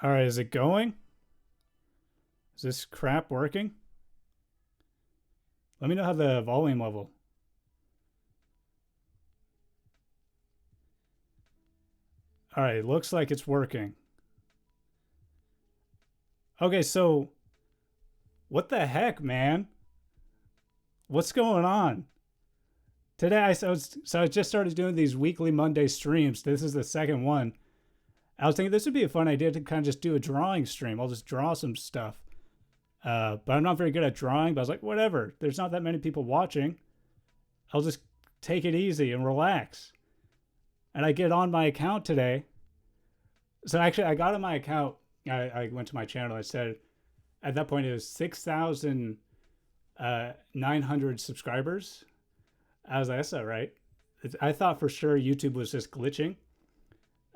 All right, is it going? Is this crap working? Let me know how the volume level. All right, looks like it's working. Okay, so what the heck, man? What's going on? Today I just started doing these weekly Monday streams. This is the second one. I was thinking this would be a fun idea to kind of just do a drawing stream. I'll just draw some stuff. But I'm not very good at drawing. But I was like, whatever. There's not that many people watching. I'll just take it easy and relax. And I get on my account today. So actually, I got on my account. I went to my channel. I said at that point it was 6,900 subscribers. I was like, that's not right. I thought for sure YouTube was just glitching.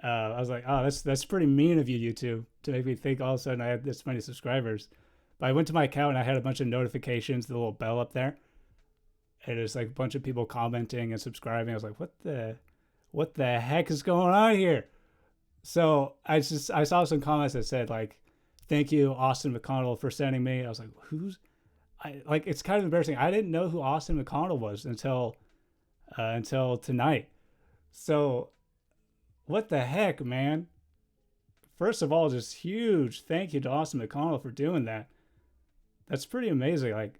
I was like, oh, that's pretty mean of you, YouTube, to make me think all of a sudden I had this many subscribers. But I went to my account and I had a bunch of notifications, the little bell up there, and there's like a bunch of people commenting and subscribing. I was like, what the heck is going on here? So I saw some comments that said like, thank you, Austin McConnell, for sending me. I was like, it's kind of embarrassing. I didn't know who Austin McConnell was until tonight. So what the heck, man? First of all, just huge thank you to Austin McConnell for doing that. That's pretty amazing. Like,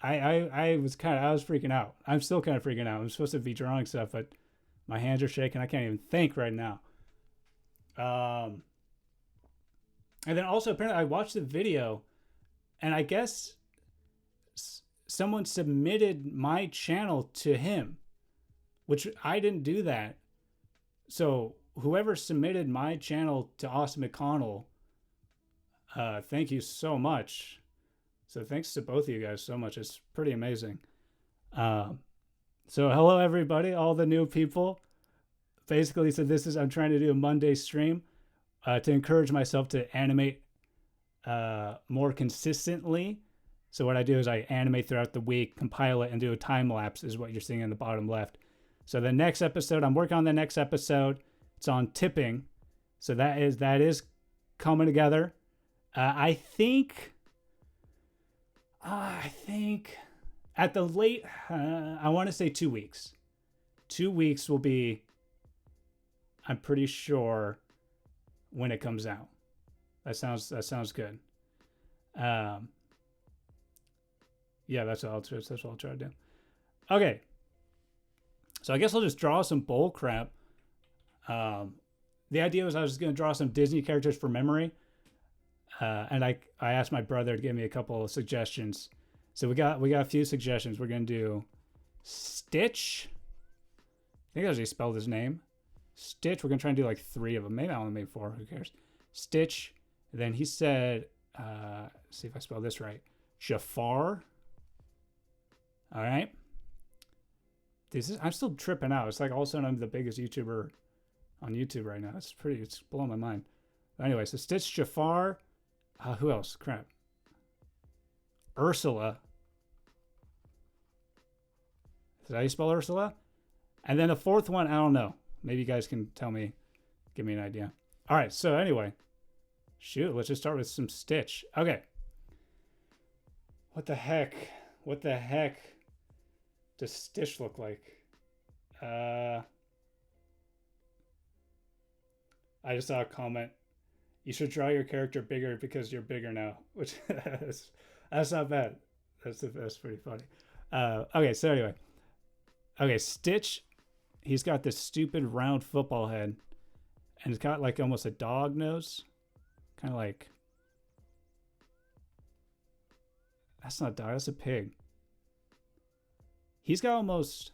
I was freaking out. I'm still kind of freaking out. I'm supposed to be drawing stuff, but my hands are shaking. I can't even think right now. And then also apparently I watched the video, and I guess someone submitted my channel to him, which I didn't do that. So whoever submitted my channel to Austin McConnell, thank you so much. So thanks to both of you guys so much. It's pretty amazing. So hello everybody, all the new people. Basically, so I'm trying to do a Monday stream to encourage myself to animate more consistently. So what I do is I animate throughout the week, compile it, and do a time lapse is what you're seeing in the bottom left. So the next episode, I'm working on the next episode. It's on tipping. So that is coming together. I think at the late, I want to say 2 weeks. 2 weeks will be, I'm pretty sure, when it comes out. That sounds good. Yeah, that's what I'll try to do. Okay. So I guess I'll just draw some bull crap. The idea was I was just going to draw some Disney characters for memory. And I asked my brother to give me a couple of suggestions. So we got a few suggestions. We're going to do Stitch. I think I actually spelled his name. Stitch. We're going to try and do like 3 of them. Maybe I only made 4. Who cares? Stitch. And then he said, see if I spell this right. Jafar. All right. I'm still tripping out. It's like all of a sudden I'm the biggest YouTuber on YouTube right now. It's blowing my mind. Anyway, so Stitch, Jafar. Who else? Crap. Ursula. Is that how you spell Ursula? And then the 4th one, I don't know. Maybe you guys can tell me, give me an idea. All right, so anyway. Shoot, let's just start with some Stitch. Okay. What the heck? What the heck does Stitch look like? I just saw a comment. You should draw your character bigger because you're bigger now, which that's not bad. That's pretty funny. Okay, so anyway. Okay, Stitch, he's got this stupid round football head, and it's got like almost a dog nose. Kind of like, that's not a dog, that's a pig. He's got almost,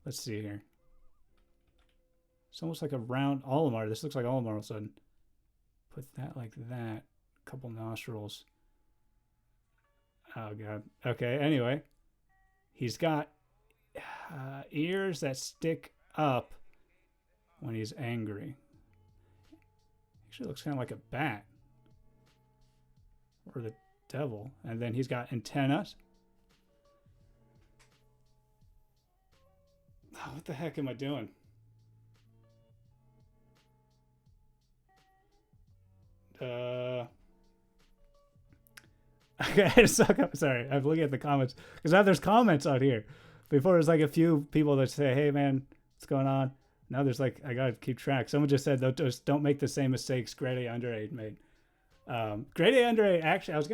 let's see here. It's almost like a round Olimar. This looks like Olimar all of a sudden. Put that like that. Couple nostrils. Oh, God. Okay, anyway. He's got ears that stick up when he's angry. Actually looks kind of like a bat. Or the devil. And then he's got antennas. Oh, what the heck am I doing? Uh, okay, I suck up. Sorry, I'm looking at the comments because now there's comments out here. Before there's like a few people that say, "Hey man, what's going on?" Now there's like I gotta keep track. Someone just said, "Don't make the same mistakes Grade A Under 8 made." Grade A Under 8. Actually, I was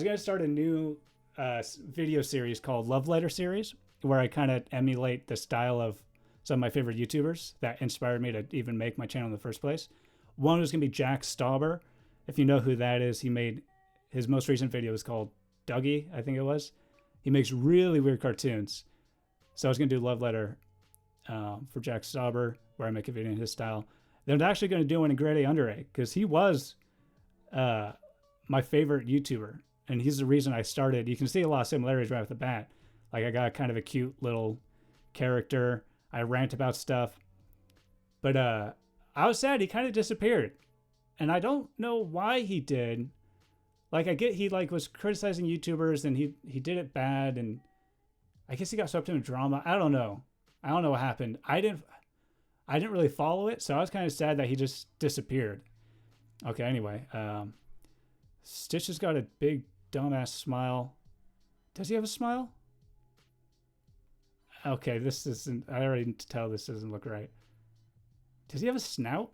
gonna start a new video series called Love Letter Series, where I kind of emulate the style of some of my favorite YouTubers that inspired me to even make my channel in the first place. One was gonna be Jack Stauber. If you know who that is, he made his most recent video was called Dougie, I think it was. He makes really weird cartoons. So I was gonna do Love Letter for Jack Stauber, where I make a video in his style. Then I'm actually gonna do one in Grade A Under 8 because he was my favorite YouTuber, and he's the reason I started. You can see a lot of similarities right off the bat. Like I got kind of a cute little character. I rant about stuff, but I was sad he kind of disappeared, and I don't know why he did. Like I get he like was criticizing YouTubers and he did it bad, and I guess he got swept into drama. I don't know what happened. I didn't really follow it, so I was kind of sad that he just disappeared. Okay, anyway, Stitch has got a big dumbass smile. Does he have a smile? Okay, this isn't. I already need to tell this doesn't look right. Does he have a snout?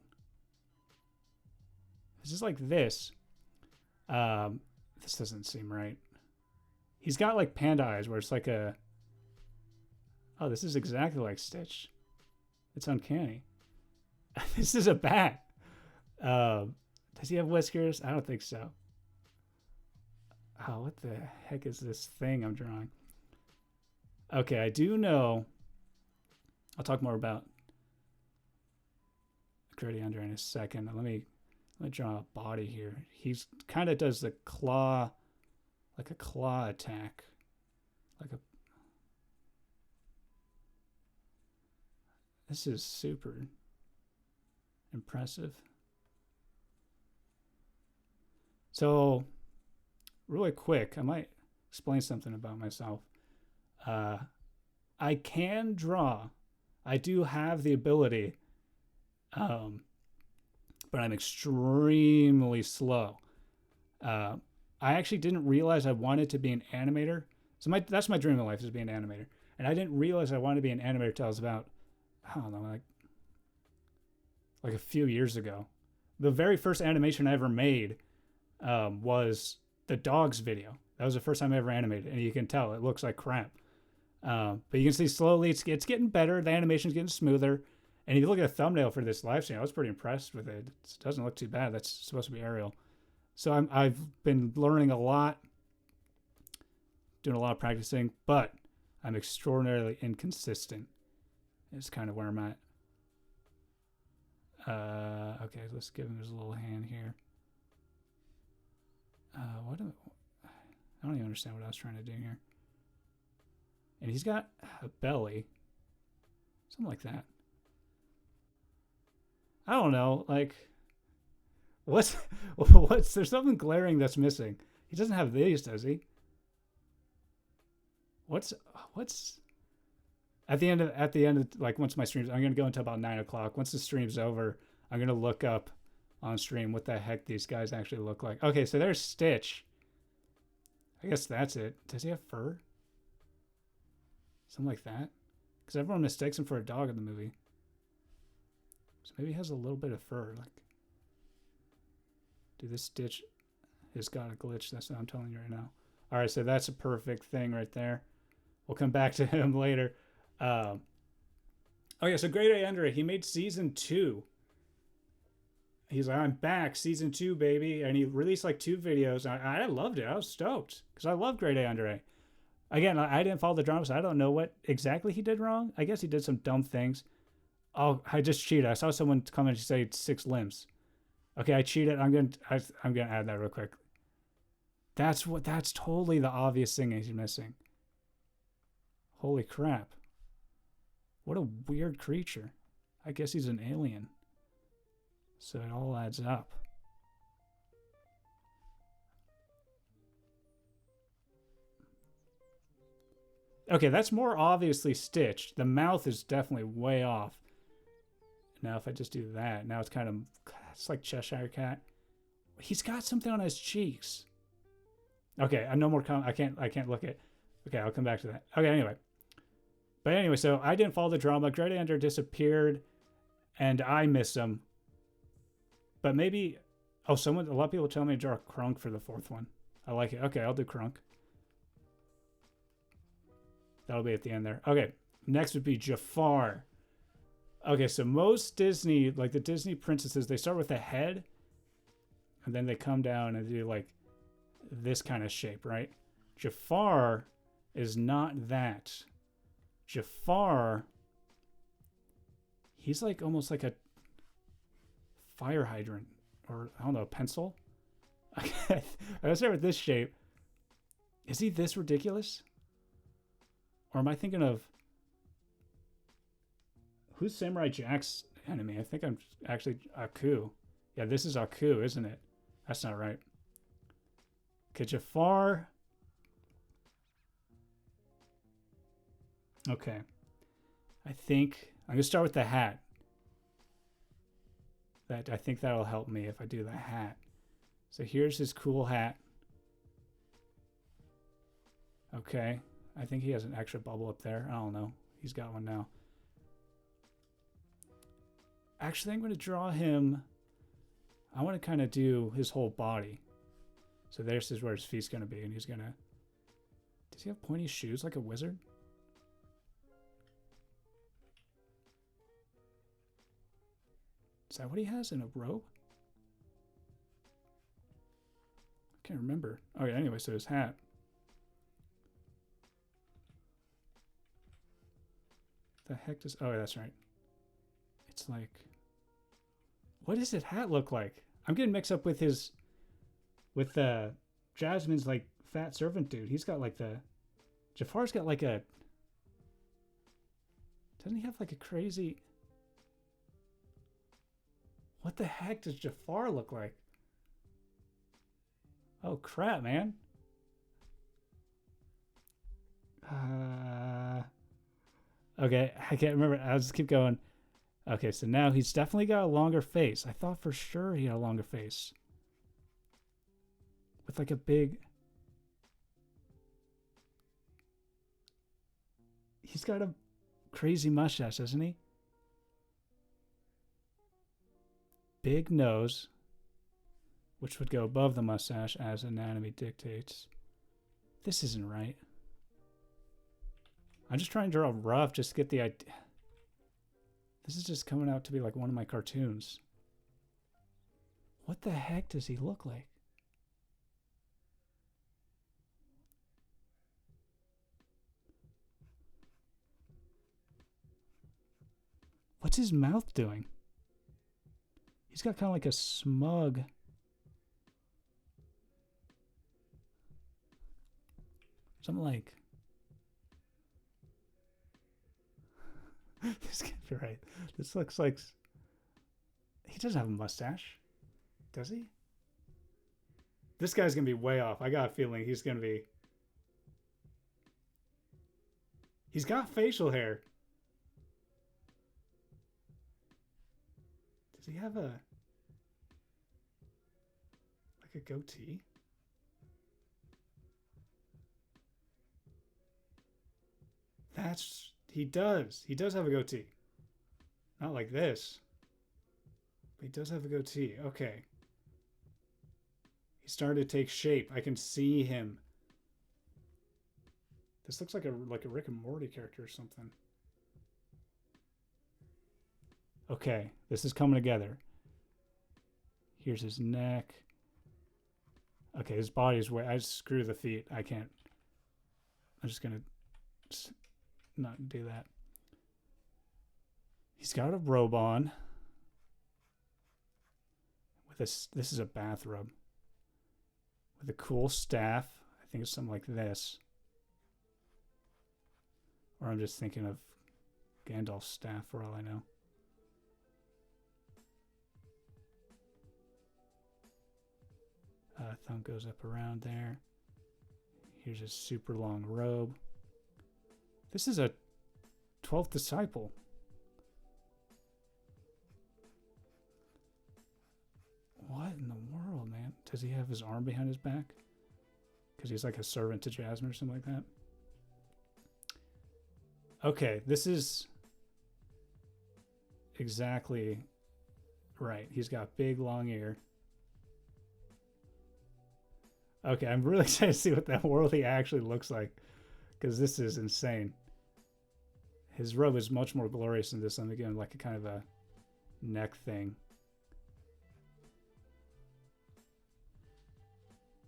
It's just like this. This doesn't seem right. He's got like panda eyes where it's like a... Oh, this is exactly like Stitch. It's uncanny. This is a bat. Does he have whiskers? I don't think so. Oh, what the heck is this thing I'm drawing? Okay, I do know. I'll talk more about Grady Under in a second. Let me draw a body here. He's kind of does the claw, like a claw attack, like a. This is super impressive. So, really quick, I might explain something about myself. I can draw. I do have the ability, but I'm extremely slow. I actually didn't realize I wanted to be an animator. So that's my dream in life, is to be an animator. And I didn't realize I wanted to be an animator until I was about, I don't know, like a few years ago. The very first animation I ever made was the dogs video. That was the first time I ever animated, and you can tell it looks like crap. But you can see slowly it's getting better. The animation's getting smoother. And if you look at the thumbnail for this live stream, I was pretty impressed with it. It doesn't look too bad. That's supposed to be Ariel. So I've been learning a lot, doing a lot of practicing, but I'm extraordinarily inconsistent. It's kind of where I'm at. Okay, let's give him his little hand here. I don't even understand what I was trying to do here. And he's got a belly. Something like that. I don't know. Like, what's there's something glaring that's missing. He doesn't have these, does he? What's at the end of like once my streams, I'm gonna go until about 9 o'clock. Once the stream's over, I'm gonna look up on stream what the heck these guys actually look like. Okay, so there's Stitch. I guess that's it. Does he have fur? Something like that? Because everyone mistakes him for a dog in the movie. So maybe he has a little bit of fur. Like, dude, this Stitch has got a glitch. That's what I'm telling you right now. All right, so that's a perfect thing right there. We'll come back to him later. Oh yeah, so Grade A Under, he made season 2. He's like, I'm back, season 2, baby. And he released like 2 videos. I loved it. I was stoked because I love Grade A Under. Again, I didn't follow the drama, so I don't know what exactly he did wrong. I guess he did some dumb things. Oh, I just cheated. I saw someone comment and say 6 limbs. Okay, I cheated. I'm gonna add that real quick. That's totally the obvious thing he's missing. Holy crap. What a weird creature. I guess he's an alien. So it all adds up. Okay, that's more obviously stitched. The mouth is definitely way off. Now if I just do that, now it's kind of... God, It's like Cheshire Cat. He's got something on his cheeks. Okay, no more I can't look at. Okay, I'll come back to that. Okay, anyway. But anyway, so I didn't follow the drama. Gradiator disappeared, and I missed him. But maybe, a lot of people tell me to draw Kronk for the 4th one. I like it. Okay, I'll do Kronk. That'll be at the end there. Okay, next would be Jafar. Okay, so most Disney, like the Disney princesses, they start with a head, and then they come down and do like this kind of shape, right? Jafar is not that. Jafar, he's like almost like a fire hydrant, or I don't know, a pencil. Okay, I'll start with this shape. Is he this ridiculous? Or am I thinking of, who's Samurai Jack's enemy? I think I'm actually Aku. Yeah, this is Aku, isn't it? That's not right. Okay, Jafar. Okay. I think I'm going to start with the hat. I think that'll help me if I do the hat. So here's his cool hat. Okay. I think he has an extra bubble up there. I don't know. He's got one now. Actually, I'm going to draw him. I want to kind of do his whole body. So this is where his feet's going to be. And he's going to... Does he have pointy shoes like a wizard? Is that what he has in a robe? I can't remember. Oh yeah, anyway, so his hat. The heck does... Oh, that's right. It's like... What does his hat look like? I'm getting mixed up with his... With Jasmine's like fat servant dude. He's got like the... Jafar's got like a... Doesn't he have like a crazy... What the heck does Jafar look like? Oh crap, man. Okay, I can't remember. I'll just keep going. Okay, so now he's definitely got a longer face. I thought for sure he had a longer face. With like a big... He's got a crazy mustache, doesn't he? Big nose, which would go above the mustache as anatomy dictates. This isn't right. I'm just trying to draw rough just to get the idea. This is just coming out to be like one of my cartoons. What the heck does he look like? What's his mouth doing? He's got kind of like a smug... Something like... This can't be right. This looks like... He doesn't have a mustache. Does he? This guy's going to be way off. I got a feeling he's going to be... He's got facial hair. Does he have a... Like a goatee? That's... He does. He does have a goatee. Not like this. But he does have a goatee. Okay. He's starting to take shape. I can see him. This looks like a Rick and Morty character or something. Okay. This is coming together. Here's his neck. Okay, his body's way... I screw the feet. I can't... I'm just gonna... not do that. He's got a robe on. With this is a bathrobe. With a cool staff. I think it's something like this. Or I'm just thinking of Gandalf's staff for all I know. Thumb goes up around there. Here's his super long robe. This is a 12th disciple. Does he have his arm behind his back? Because he's like a servant to Jasmine or something like that. Okay, this is exactly right. He's got big, long ear. Okay, I'm really excited to see what that worldly actually looks like, because this is insane. His robe is much more glorious than this. I'm again like a kind of a neck thing.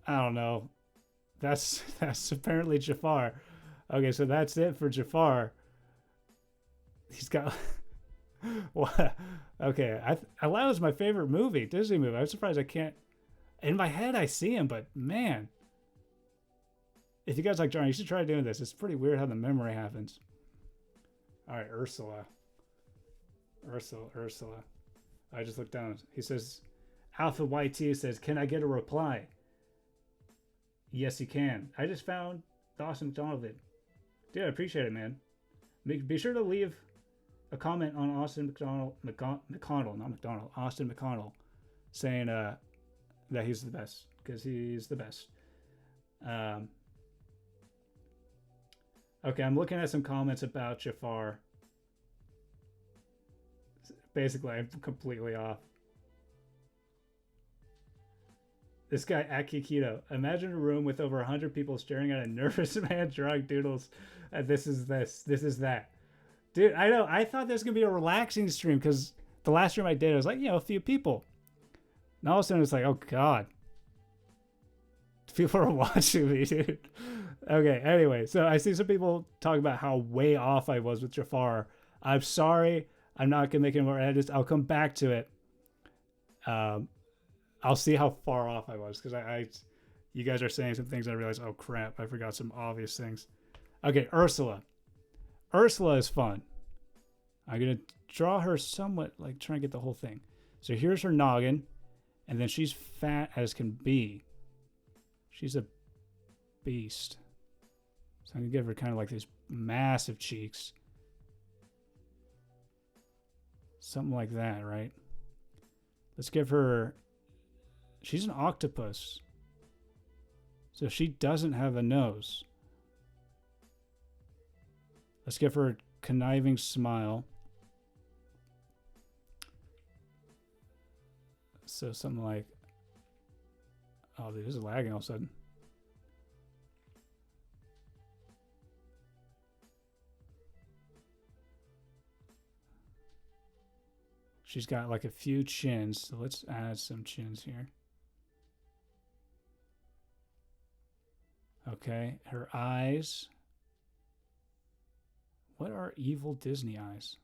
I don't know. That's apparently Jafar. Okay, so that's it for Jafar. He's got what? Okay, Aladdin was my favorite movie, Disney movie. I'm surprised I can't. In my head, I see him, but man, if you guys like drawing, you should try doing this. It's pretty weird how the memory happens. All right, Ursula. I just looked down. He says, Alpha YT says, "Can I get a reply?" Yes, you can. I just found the Austin McConnell vid. Dude, I appreciate it, man. Be sure to leave a comment on Austin Austin McConnell, saying that he's the best, because he's the best. Okay, I'm looking at some comments about Jafar. Basically, I'm completely off. This guy, Akikito. Imagine a room with over 100 people staring at a nervous man drawing doodles. And this is that. Dude, I know. I thought this was going to be a relaxing stream, because the last stream I did, I was like, a few people. And all of a sudden, it's like, oh, God. People are watching me, dude. Okay, anyway. So I see some people talking about how way off I was with Jafar. I'm sorry. I'm not going to make any more edits. I'll come back to it. I'll see how far off I was, because you guys are saying some things. I realized, oh crap, I forgot some obvious things. Okay, Ursula. Ursula is fun. I'm gonna draw her somewhat, like try and get the whole thing. So here's her noggin, and then she's fat as can be. She's a beast. So I'm gonna give her kind of like these massive cheeks. Something like that, right? Let's give her... She's an octopus. So she doesn't have a nose. Let's give her a conniving smile. So something like... Oh, dude, this is lagging all of a sudden. She's got like a few chins, so let's add some chins here. Okay, her eyes. What are evil Disney eyes?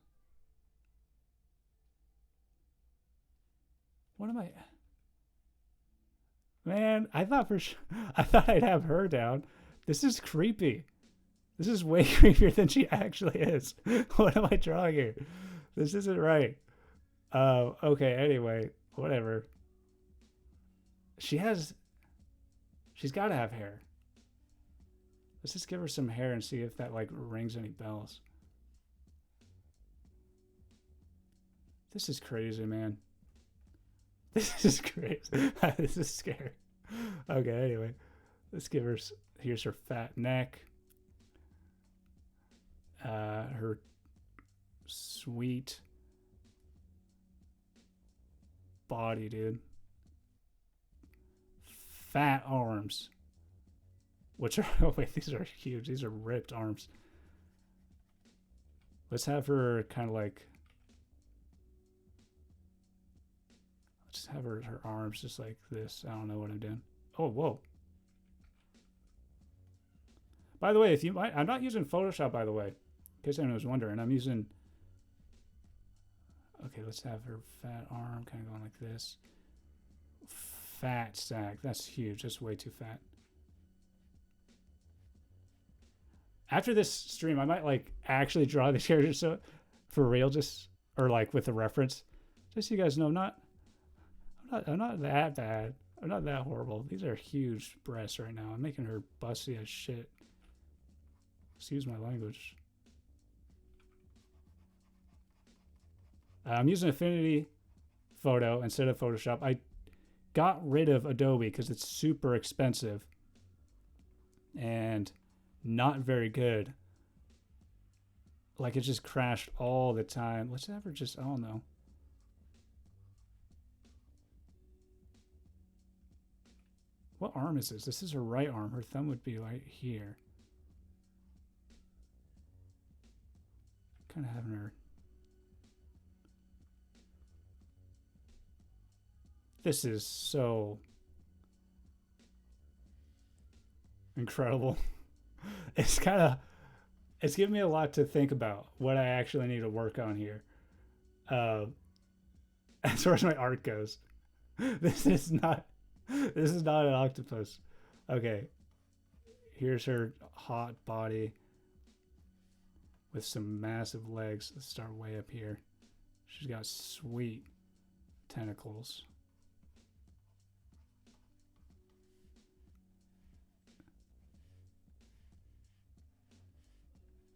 What am I? Man, I thought I'd have her down. This is creepy. This is way creepier than she actually is. What am I drawing here? This isn't right. Okay, anyway, whatever. She's got to have hair. Let's just give her some hair and see if that like rings any bells. This is crazy, man. This is crazy. This is scary. Okay, anyway, let's give her, here's her fat neck. Her sweet body, dude. Fat arms. Which are, oh wait, these are huge. These are ripped arms. Let's have her kind of like, let's have her arms just like this. I don't know what I'm doing. Oh, whoa. By the way, if you might, I'm not using Photoshop, by the way, in case anyone was wondering. I'm using, okay, let's have her fat arm kind of going like this. Fat sack. That's huge. That's way too fat. After this stream, I might like actually draw these characters so for real, just or like with a reference, just so you guys know, I'm not that bad. I'm not that horrible. These are huge breasts right now. I'm making her busty as shit. Excuse my language. I'm using Affinity Photo instead of Photoshop. I got rid of Adobe because it's super expensive and not very good. Like, it just crashed all the time. Let's ever just, I don't know. What arm is this? This is her right arm. Her thumb would be right here. Kind of having her. This is so incredible. It's kind of, it's giving me a lot to think about what I actually need to work on here. As far as my art goes, this is not an octopus. Okay, here's her hot body with some massive legs. Let's start way up here. She's got sweet tentacles.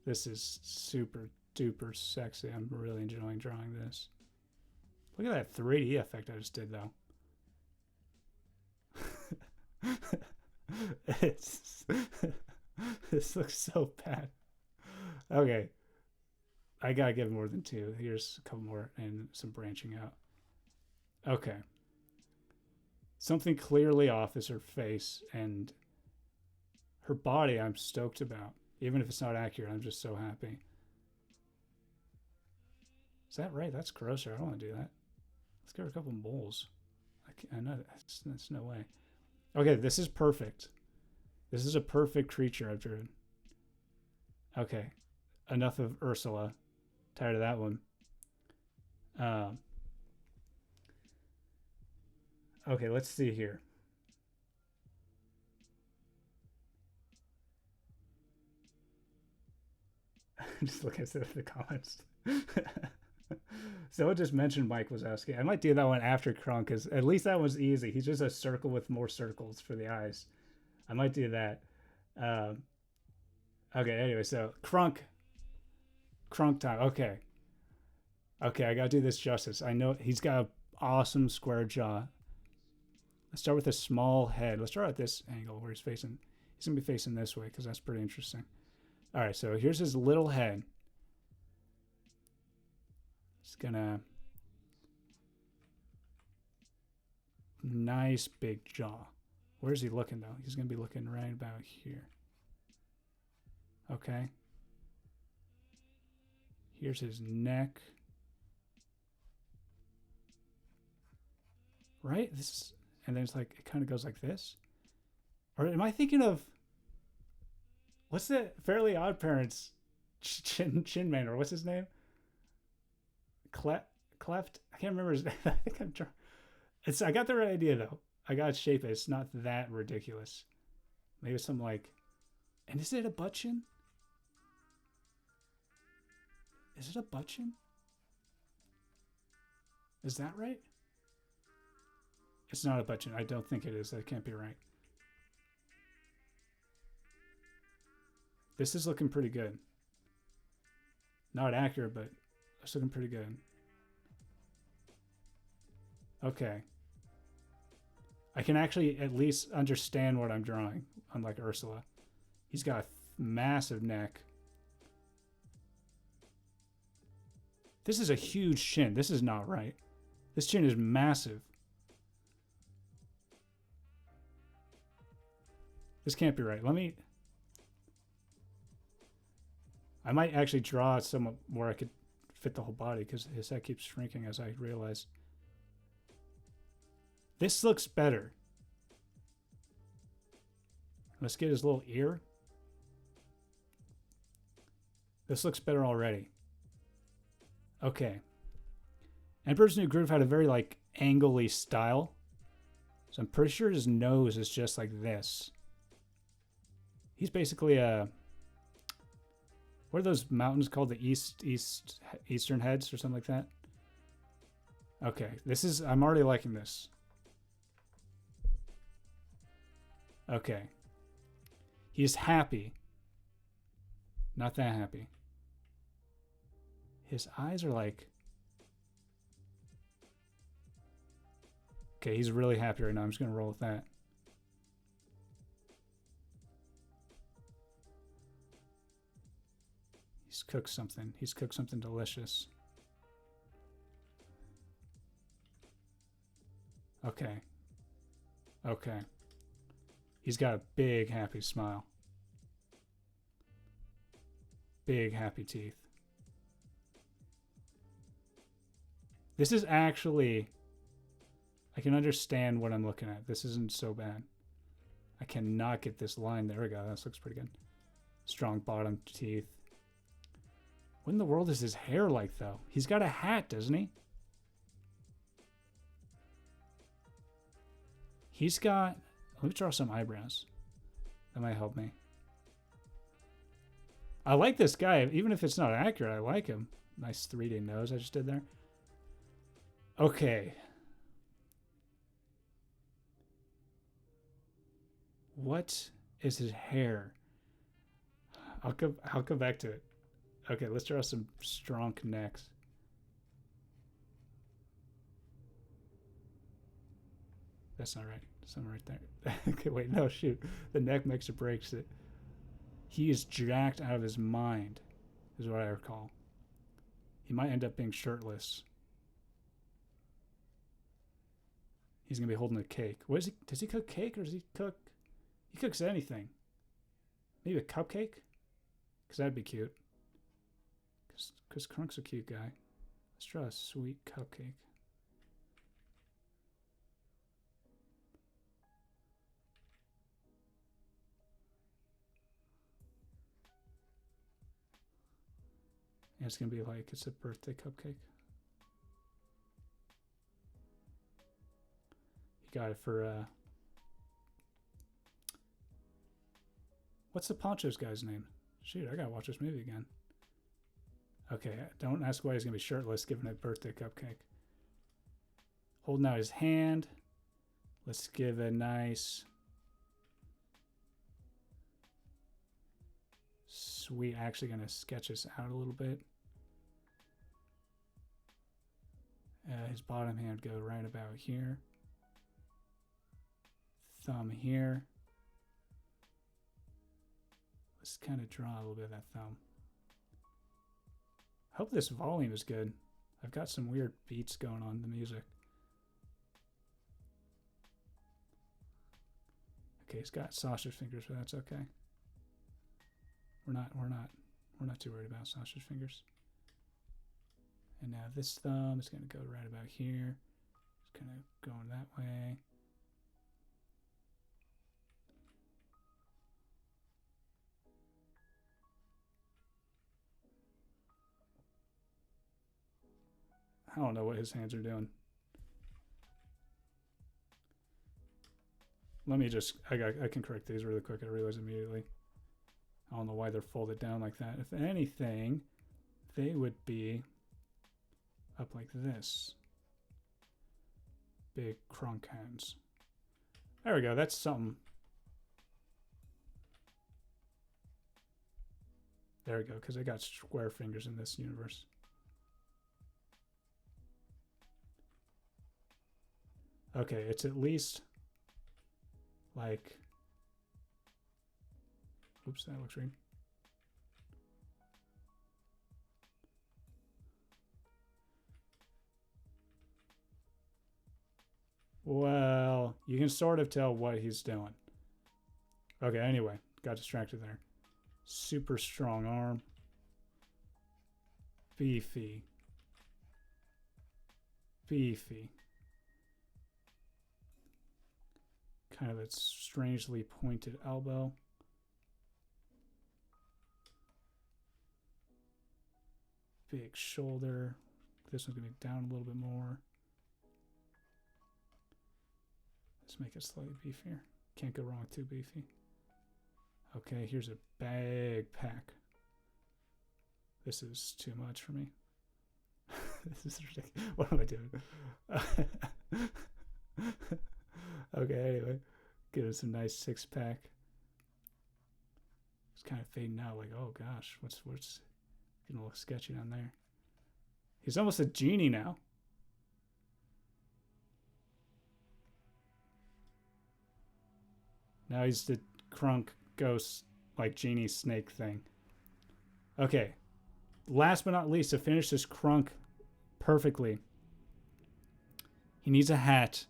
This is super duper sexy. I'm really enjoying drawing this. Look at that 3D effect I just did, though. This looks so bad. Okay. I gotta give more than 2. Here's a couple more and some branching out. Okay. Something clearly off is her face, and her body I'm stoked about. Even if it's not accurate, I'm just so happy. Is that right? That's grosser. I don't want to do that. Let's give her a couple moles. I know that's no way. Okay, this is perfect. This is a perfect creature I've drawn. Okay, enough of Ursula. Tired of that one. Okay, let's see here. Just looking at the comments. Someone just mentioned Mike Wazowski. I might do that one after Kronk, because at least that was easy. He's just a circle with more circles for the eyes. I might do that. Okay, anyway, so Kronk time. Okay, I gotta do this justice. I know he's got an awesome square jaw. Let's start with a small head. Let's start at this angle where he's facing. He's gonna be facing this way because that's pretty interesting. All right, so here's his little head. It's gonna nice big jaw. Where's he looking though? He's gonna be looking right about here. Okay. Here's his neck. Right? This, and then it's like it kind of goes like this. Or am I thinking of what's that Fairly Odd Parents Chin Man, or what's his name? Cleft? I can't remember his name. I think I'm trying. I got the right idea though. I got to shape it. It's not that ridiculous. Maybe it's something like, and is it a butt chin? Is it a butt chin? Is that right? It's not a butt chin. I don't think it is. That can't be right. This is looking pretty good. Not accurate, but it's looking pretty good. Okay. I can actually at least understand what I'm drawing, unlike Ursula. He's got a massive neck. This is a huge chin. This is not right. This chin is massive. This can't be right. I might actually draw somewhat where I could fit the whole body, because his head keeps shrinking as I realize. This looks better. Let's get his little ear. This looks better already. Okay. Emperor's New Groove had a very like angly style. So I'm pretty sure his nose is just like this. He's basically a, what are those mountains called? The Eastern Heads or something like that? Okay, I'm already liking this. Okay. He's happy. Not that happy. His eyes are like, Okay, he's really happy right now. I'm just gonna roll with that. He's cooked something. He's cooked something delicious. Okay. Okay. He's got a big happy smile. Big happy teeth. This is actually... I can understand what I'm looking at. This isn't so bad. I cannot get this line. There we go. This looks pretty good. Strong bottom teeth. What in the world is his hair like, though? He's got a hat, doesn't he? He's got... Let me draw some eyebrows. That might help me. I like this guy. Even if it's not accurate, I like him. Nice 3D nose I just did there. Okay. What is his hair? I'll come back to it. Okay, let's draw some strong necks. That's not right. Something right there. Okay, wait, no, shoot. The neck makes or breaks it. He is jacked out of his mind, is what I recall. He might end up being shirtless. He's gonna be holding a cake. What is he? Does he cook cake or does he cook? He cooks anything. Maybe a cupcake? Because that'd be cute. Because Kronk's a cute guy. Let's draw a sweet cupcake. And it's going to be like it's a birthday cupcake. He got it for... What's the Ponchos guy's name? Shoot, I gotta watch this movie again. Okay, don't ask why he's gonna be shirtless giving a birthday cupcake. Holding out his hand. Let's give a nice... Sweet, actually gonna sketch this out a little bit. His bottom hand go right about here. Thumb here. Let's kind of draw a little bit of that thumb. I hope this volume is good. I've got some weird beats going on in the music. Okay, he's got sausage fingers, but that's okay. We're not too worried about sausage fingers. And now this thumb is going to go right about here. It's kind of going that way. I don't know what his hands are doing. Let me just, I can correct these really quick. I realize immediately. I don't know why they're folded down like that. If anything, they would be up like this. Big Kronk hands. There we go. That's something. There we go, because I got square fingers in this universe. Okay, it's at least like... Oops, that looks weird. Well, you can sort of tell what he's doing. Okay, anyway, got distracted there. Super strong arm. Beefy. Beefy. Kind of a strangely pointed elbow. Big shoulder. This one's going to be down a little bit more. Let's make it slightly beefier. Can't go wrong with too beefy. Okay, here's a big pack. This is too much for me. This is ridiculous. What am I doing? Okay, anyway. Give it some nice six pack. It's kind of fading out like, oh gosh, what's getting a little sketchy down there. He's almost a genie now. Now he's the Kronk ghost, like genie snake thing. Okay. Last but not least, to finish this Kronk perfectly, he needs a hat,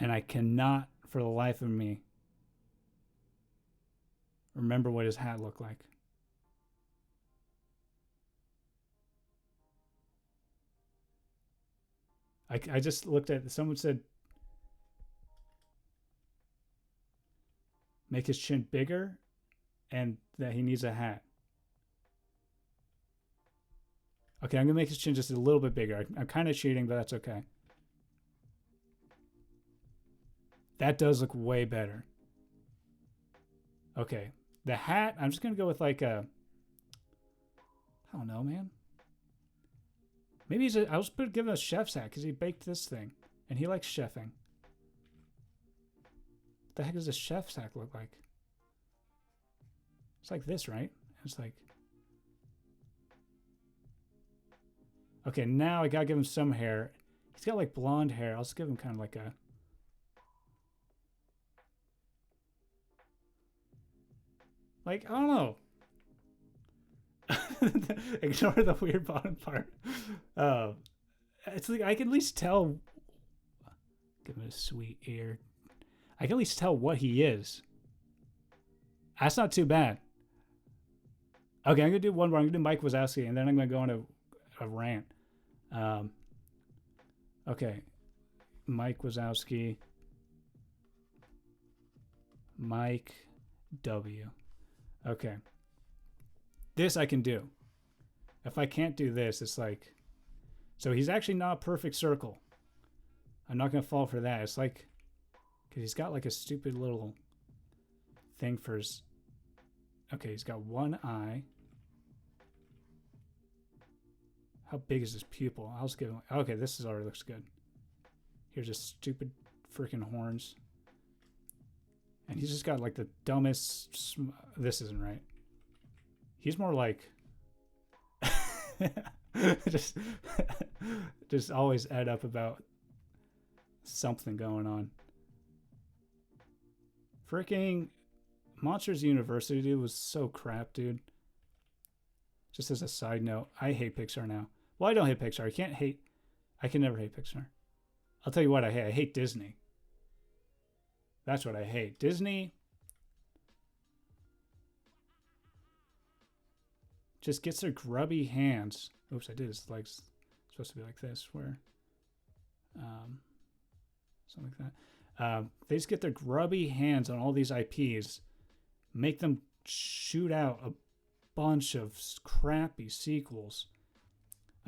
and I cannot, for the life of me, remember what his hat looked like. I just looked at, someone said, make his chin bigger, and that he needs a hat. Okay, I'm going to make his chin just a little bit bigger. I'm kind of cheating, but that's okay. That does look way better. Okay. The hat, I'm just going to go with like a... I don't know, man. Maybe he's a... I was going to give him a chef's hat because he baked this thing. And he likes chefing. What the heck does a chef's hat look like? It's like this, right? It's like... Okay, now I gotta give him some hair. He's got like blonde hair. I'll just give him kind of like a... Like, I don't know. Ignore the weird bottom part. It's like I can at least tell... Give him a sweet ear. I can at least tell what he is. That's not too bad. Okay, I'm gonna do one more. I'm gonna do Mike Wazowski, and then I'm gonna go on a rant. Okay, Mike Wazowski, Mike W. Okay, this I can do. If I can't do this, it's like, so he's actually not a perfect circle. I'm not gonna fall for that. It's like, because he's got like a stupid little thing for his... Okay, he's got one eye. How big is his pupil? I'll just give him... Okay, this already looks good. Here's his stupid freaking horns. And he's just got like the dumbest... This isn't right. He's more like... just always add up about something going on. Freaking Monsters University, dude, was so crap, dude. Just as a side note, I hate Pixar now. Well, I don't hate Pixar. I can never hate Pixar. I'll tell you what I hate. I hate Disney. That's what I hate. Disney just gets their grubby hands. Oops, I did. It's like supposed to be like this, where something like that. They just get their grubby hands on all these IPs, make them shoot out a bunch of crappy sequels.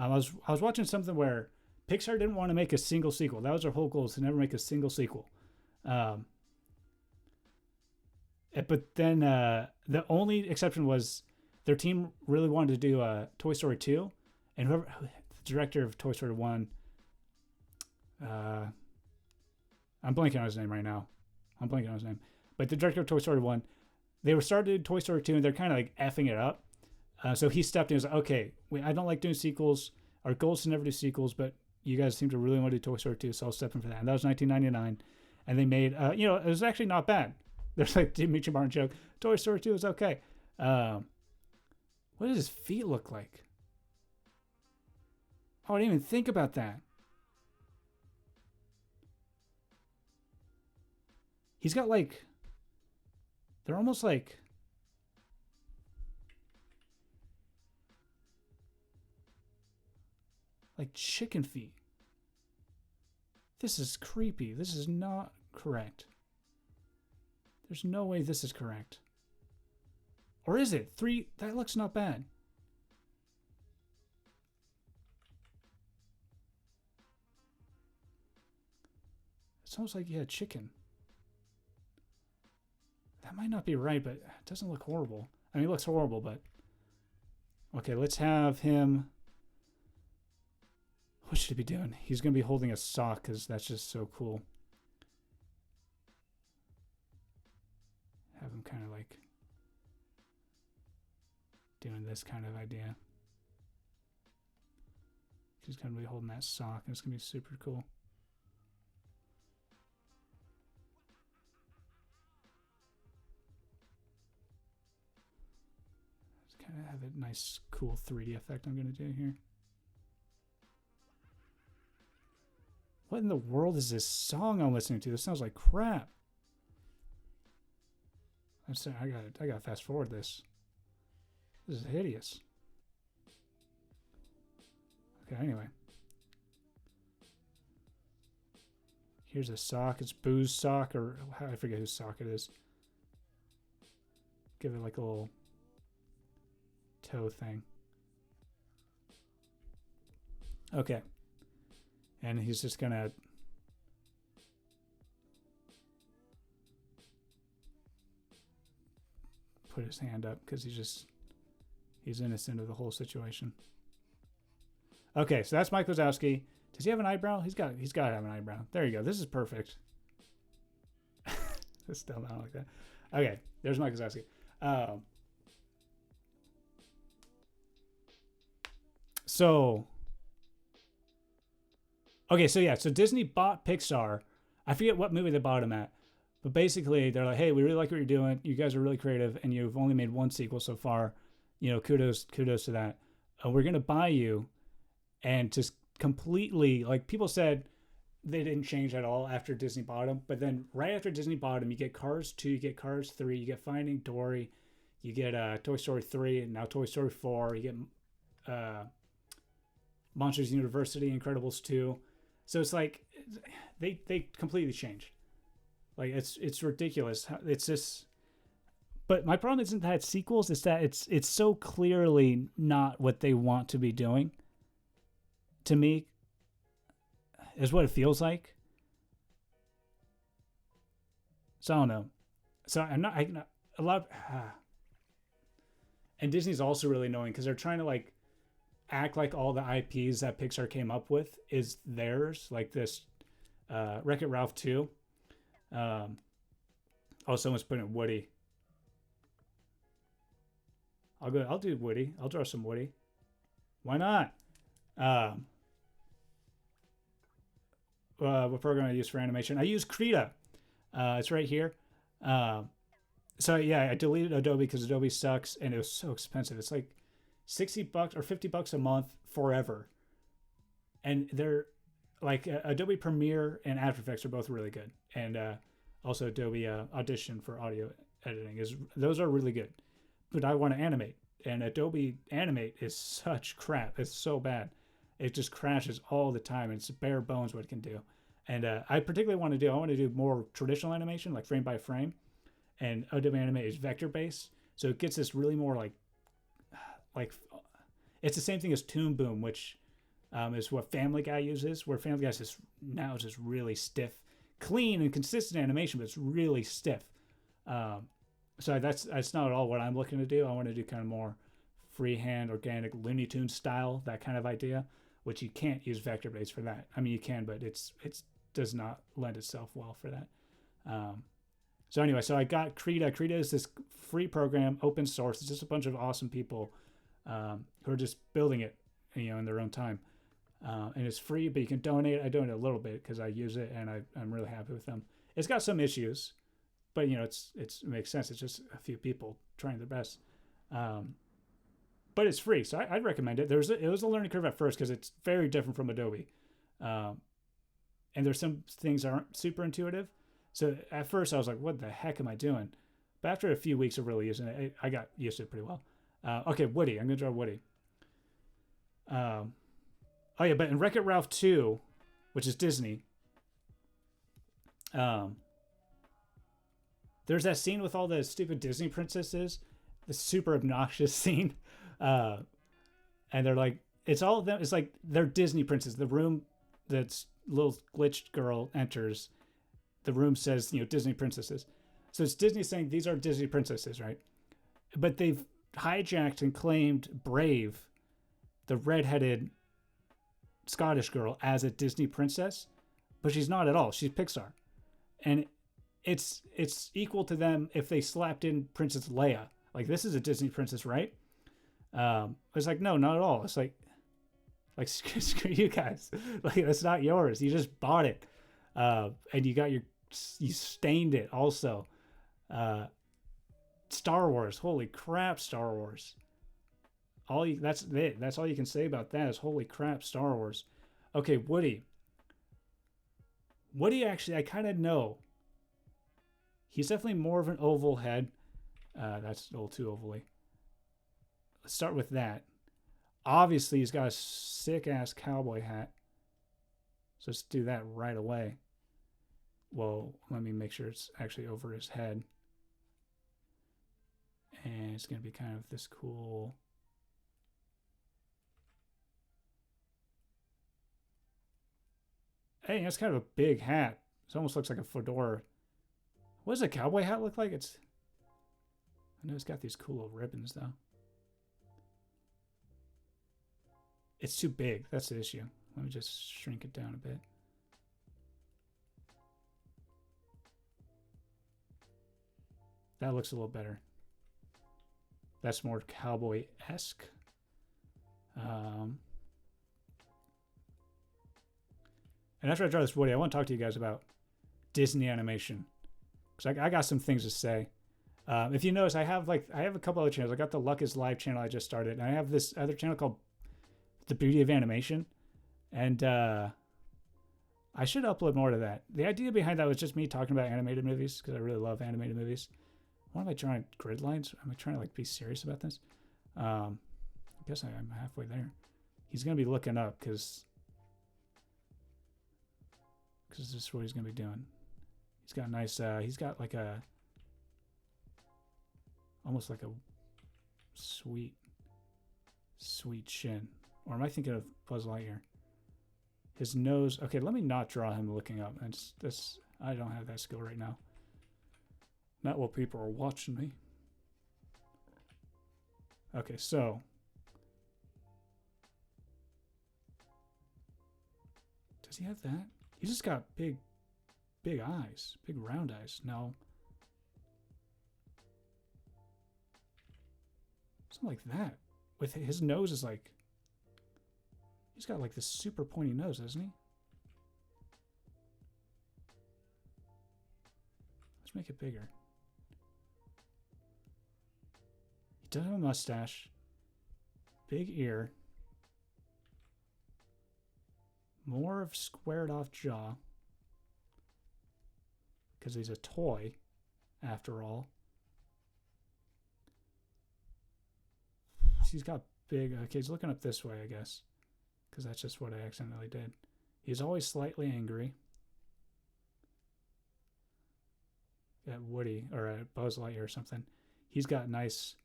I was watching something where Pixar didn't want to make a single sequel. That was their whole goal, is to never make a single sequel. But then the only exception was their team really wanted to do Toy Story 2, and whoever the director of Toy Story 1, I'm blanking on his name right now. But the director of Toy Story 1, they were started Toy Story 2, and they're kind of like effing it up. So he stepped in and was like, okay, I don't like doing sequels. Our goal is to never do sequels, but you guys seem to really want to do Toy Story 2, so I'll step in for that. And that was 1999. And they made, it was actually not bad. There's like Dimitri Martin joke. Toy Story 2 is okay. What does his feet look like? Oh, I didn't even think about that. He's got like, they're almost like chicken feet. This is creepy. This is not correct. There's no way this is correct. Or is it? 3, that looks not bad. It's almost like you had chicken. That might not be right, but it doesn't look horrible. I mean, it looks horrible, but... Okay, let's have him... What should he be doing? He's going to be holding a sock, because that's just so cool. Have him kind of like... doing this kind of idea. He's going to be holding that sock, and it's going to be super cool. I have a nice, cool 3D effect I'm going to do here. What in the world is this song I'm listening to? This sounds like crap. I gotta fast forward this. This is hideous. Okay, anyway. Here's a sock. It's Boo's sock, or I forget whose sock it is. Give it like a little toe thing. Okay. And he's just gonna put his hand up because he's innocent of the whole situation. Okay, so that's Mike Wazowski. Does he have an eyebrow? He's got to have an eyebrow. There you go. This is perfect. It's still not like that. Okay, there's Mike Wazowski. So Disney bought Pixar. I forget what movie they bought him at, but basically they're like, hey, we really like what you're doing. You guys are really creative, and you've only made one sequel so far. You know, kudos to that. We're gonna buy you, and just completely, like, people said they didn't change at all after Disney bought them, but then right after Disney bought them, you get Cars 2, you get Cars 3, you get Finding Dory, you get Toy Story 3, and now Toy Story 4, you get Monsters University, Incredibles 2. So it's like they completely changed. Like, it's ridiculous. It's just, but my problem isn't that it's sequels, it's that it's so clearly not what they want to be doing. To me, is what it feels like. So I don't know. So a lot of, and Disney's also really annoying because they're trying to like act like all the IPs that Pixar came up with is theirs, like this Wreck-It Ralph 2. Oh, someone's putting in Woody. I'll do Woody. I'll draw some Woody. Why not? What program I use for animation? I use Krita. It's right here. So yeah, I deleted Adobe because Adobe sucks and it was so expensive. It's like $60 or $50 a month forever. And they're like Adobe Premiere and After Effects are both really good. And also Adobe Audition for audio editing those are really good. But I want to animate, and Adobe Animate is such crap. It's so bad. It just crashes all the time. It's bare bones what it can do. And I particularly want to do more traditional animation, like frame by frame. And Adobe Animate is vector based, so it gets this really more like it's the same thing as Toon Boom, which is what Family Guy uses. Where Family Guy is just really stiff, clean and consistent animation, but it's really stiff. So that's not at all what I'm looking to do. I want to do kind of more freehand, organic, Looney Tunes style, that kind of idea, which you can't use vector based for that. I mean, you can, but it does not lend itself well for that. So anyway, so I got Krita. Krita is this free program, open source. It's just a bunch of awesome people who are just building it, in their own time. And it's free, but you can donate. I donate a little bit because I use it, and I'm really happy with them. It's got some issues, but it makes sense. It's just a few people trying their best. But it's free, so I'd recommend it. It was a learning curve at first because it's very different from Adobe, and there's some things that aren't super intuitive. So at first I was like, "What the heck am I doing?" But after a few weeks of really using it, I got used to it pretty well. Okay, Woody. I'm gonna draw Woody. Oh yeah, but in Wreck-It Ralph 2, which is Disney, there's that scene with all the stupid Disney princesses, the super obnoxious scene. And they're like, it's all of them. It's like they're Disney princesses. The room that's little glitched girl enters, the room says, Disney princesses. So it's Disney saying these are Disney princesses, right? But they've hijacked and claimed Brave, the redheaded Scottish girl, as a Disney princess, but she's not at all. She's Pixar. And it's equal to them if they slapped in Princess Leia. Like, this is a Disney princess, right? It's like, no, not at all. It's like screw you guys. Like, that's not yours. You just bought it. And you stained it also. Star Wars. Holy crap, Star Wars. That's it. That's all you can say about that is holy crap, Star Wars. Okay, Woody. Woody actually, I kind of know. He's definitely more of an oval head. That's a little too ovally. Let's start with that. Obviously, he's got a sick ass cowboy hat. So let's do that right away. Well, let me make sure it's actually over his head. And it's going to be kind of this cool. Hey, that's kind of a big hat. It almost looks like a fedora. What does a cowboy hat look like? I know it's got these cool little ribbons, though. It's too big. That's the issue. Let me just shrink it down a bit. That looks a little better. That's more cowboy-esque. And after I draw this Woody, I want to talk to you guys about Disney animation. Because I got some things to say. If you notice, I have a couple other channels. I got the Luck is Live channel I just started. And I have this other channel called The Beauty of Animation. And I should upload more to that. The idea behind that was just me talking about animated movies. Because I really love animated movies. What am I drawing? Grid lines? Am I trying to be serious about this? I guess I'm halfway there. He's going to be looking up because this is what he's going to be doing. He's got nice, he's got like a, almost like a sweet chin. Or am I thinking of Buzz Lightyear? His nose, okay, let me not draw him looking up. I don't have that skill right now. Not while people are watching me. Okay, so. Does he have that? He's just got big eyes. Big round eyes. No. Something like that. With his nose is like. He's got like this super pointy nose, doesn't he? Let's make it bigger. He does have a mustache. Big ear. More of squared off jaw. Because he's a toy, after all. He's got big... Okay, he's looking up this way, I guess. Because that's just what I accidentally did. He's always slightly angry. At Woody, or at Buzz Lightyear or something. He's got nice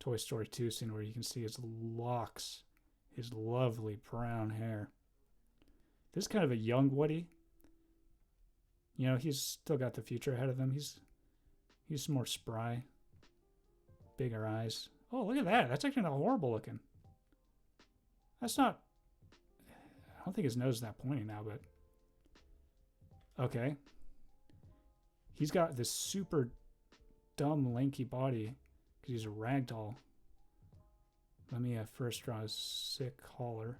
Toy Story 2 scene where you can see his locks. His lovely brown hair. This is kind of a young Woody. You know, he's still got the future ahead of him. He's more spry. Bigger eyes. Oh, look at that. That's actually not horrible looking. That's not... I don't think his nose is that pointy now, but... Okay. He's got this super dumb, lanky body because he's a ragdoll. Let me first draw a sick collar.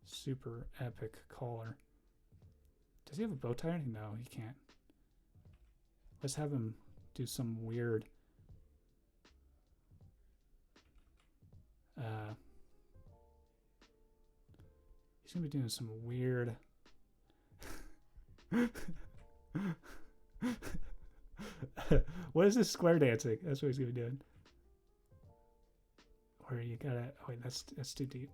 Super epic collar. Does he have a bow tie? No, he can't. Let's have him do some weird... he's going to be doing some weird... What is this square dancing? That's what he's gonna be doing. Or you gotta... Oh wait, that's too deep.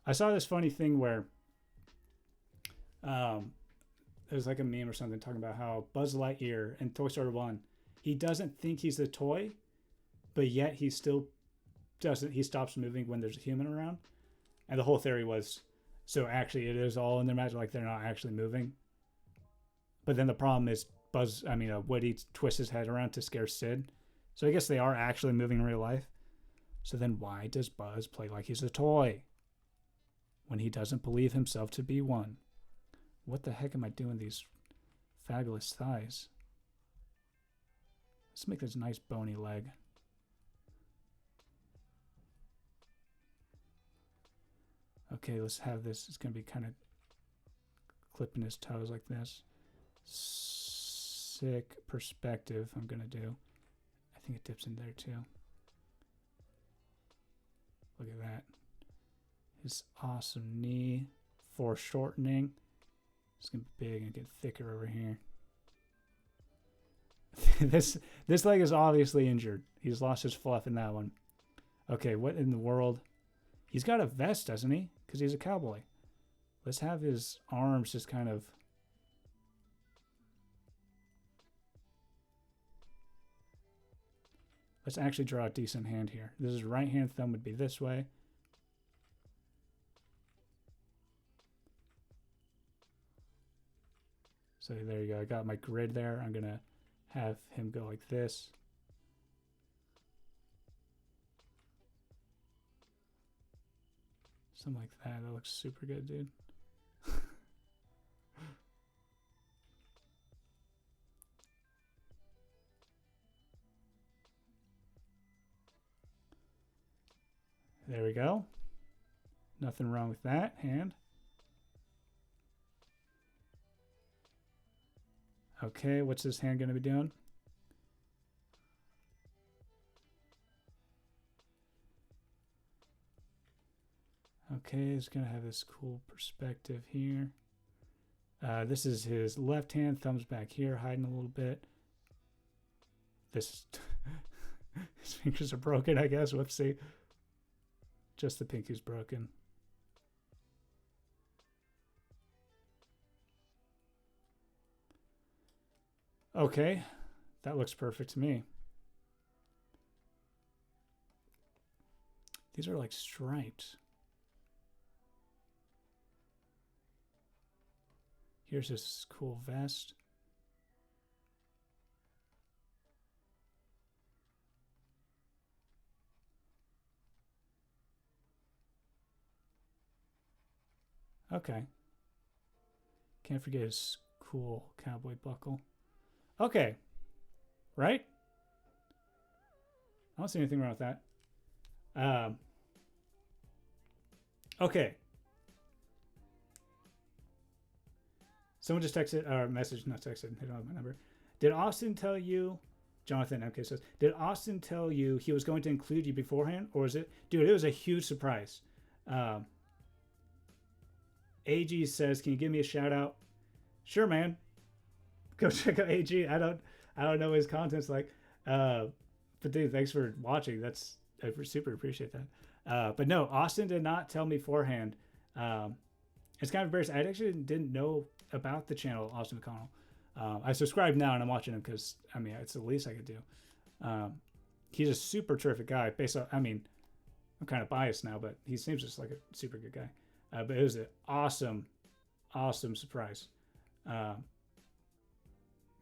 I saw this funny thing where there's like a meme or something talking about how Buzz Lightyear in Toy Story 1, he doesn't think he's a toy, but yet he still doesn't. He stops moving when there's a human around. And the whole theory was, so actually it is all in their magic, like they're not actually moving. But then the problem is Woody twists his head around to scare Sid. So I guess they are actually moving in real life. So then why does Buzz play like he's a toy when he doesn't believe himself to be one? What the heck am I doing these fabulous thighs? Let's make this nice bony leg. Okay, let's have this. It's going to be kind of clipping his toes like this. sick perspective I'm gonna do. I think it dips in there too. Look at that. His awesome knee foreshortening. It's gonna be big and get thicker over here. this leg is obviously injured. He's lost his fluff in that one. Okay, what in the world? He's got a vest, doesn't he? Because he's a cowboy. Let's have his arms just kind of... Let's actually draw a decent hand here. This is right hand thumb would be this way. So there you go. I got my grid there. I'm going to have him go like this. Something like that. That looks super good, dude. There we go. Nothing wrong with that hand. Okay, what's this hand going to be doing? Okay, it's going to have this cool perspective here. This is his left hand, thumbs back here, hiding a little bit. This, his fingers are broken, I guess. Whoopsie. Just the pinky's broken. Okay, that looks perfect to me. These are like stripes. Here's this cool vest. Okay. Can't forget his cool cowboy buckle. Okay. Right? I don't see anything wrong with that. Okay. Someone just texted, or messaged, not texted, I don't have my number. Did Austin tell you, Jonathan MK says, did Austin tell you he was going to include you beforehand? Or is it, dude, it was a huge surprise. AG says, can you give me a shout out? Sure, man. Go check out AG. I don't know what his content's like. But dude, thanks for watching. I super appreciate that. But no, Austin did not tell me beforehand. It's kind of embarrassing. I actually didn't know about the channel, Austin McConnell. I subscribe now and I'm watching him because, I mean, it's the least I could do. He's a super terrific guy. Based on, I mean, I'm kind of biased now, but he seems just like a super good guy. But it was an awesome, awesome surprise. The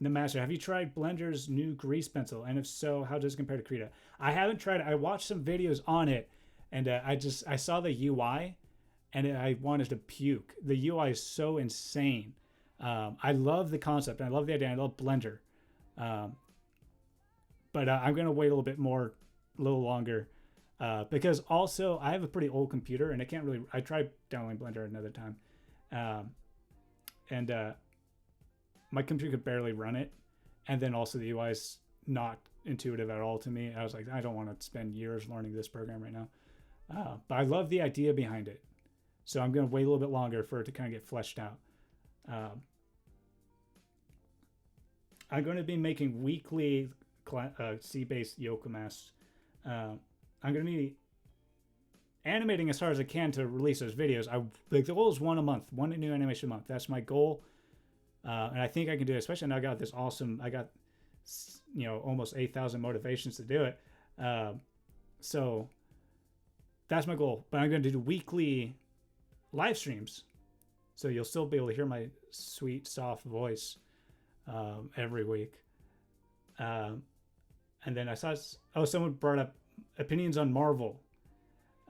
Master, have you tried Blender's new grease pencil? And if so, how does it compare to Krita? I haven't tried it. I watched some videos on it, and I saw the UI, and I wanted to puke. The UI is so insane. I love the concept, and I love the idea. I love Blender. But I'm going to wait a little longer. Because also I have a pretty old computer and I tried downloading Blender another time. My computer could barely run it. And then also the UI is not intuitive at all to me. I was like, I don't want to spend years learning this program right now. But I love the idea behind it. So I'm going to wait a little bit longer for it to kind of get fleshed out. I'm going to be making weekly C-based yoga masks. I'm going to be animating as hard as I can to release those videos. The goal is one new animation a month. That's my goal. And I think I can do it, especially now I got this awesome, almost 8,000 motivations to do it. So that's my goal. But I'm going to do weekly live streams. So you'll still be able to hear my sweet, soft voice every week. And then I saw, someone brought up opinions on Marvel.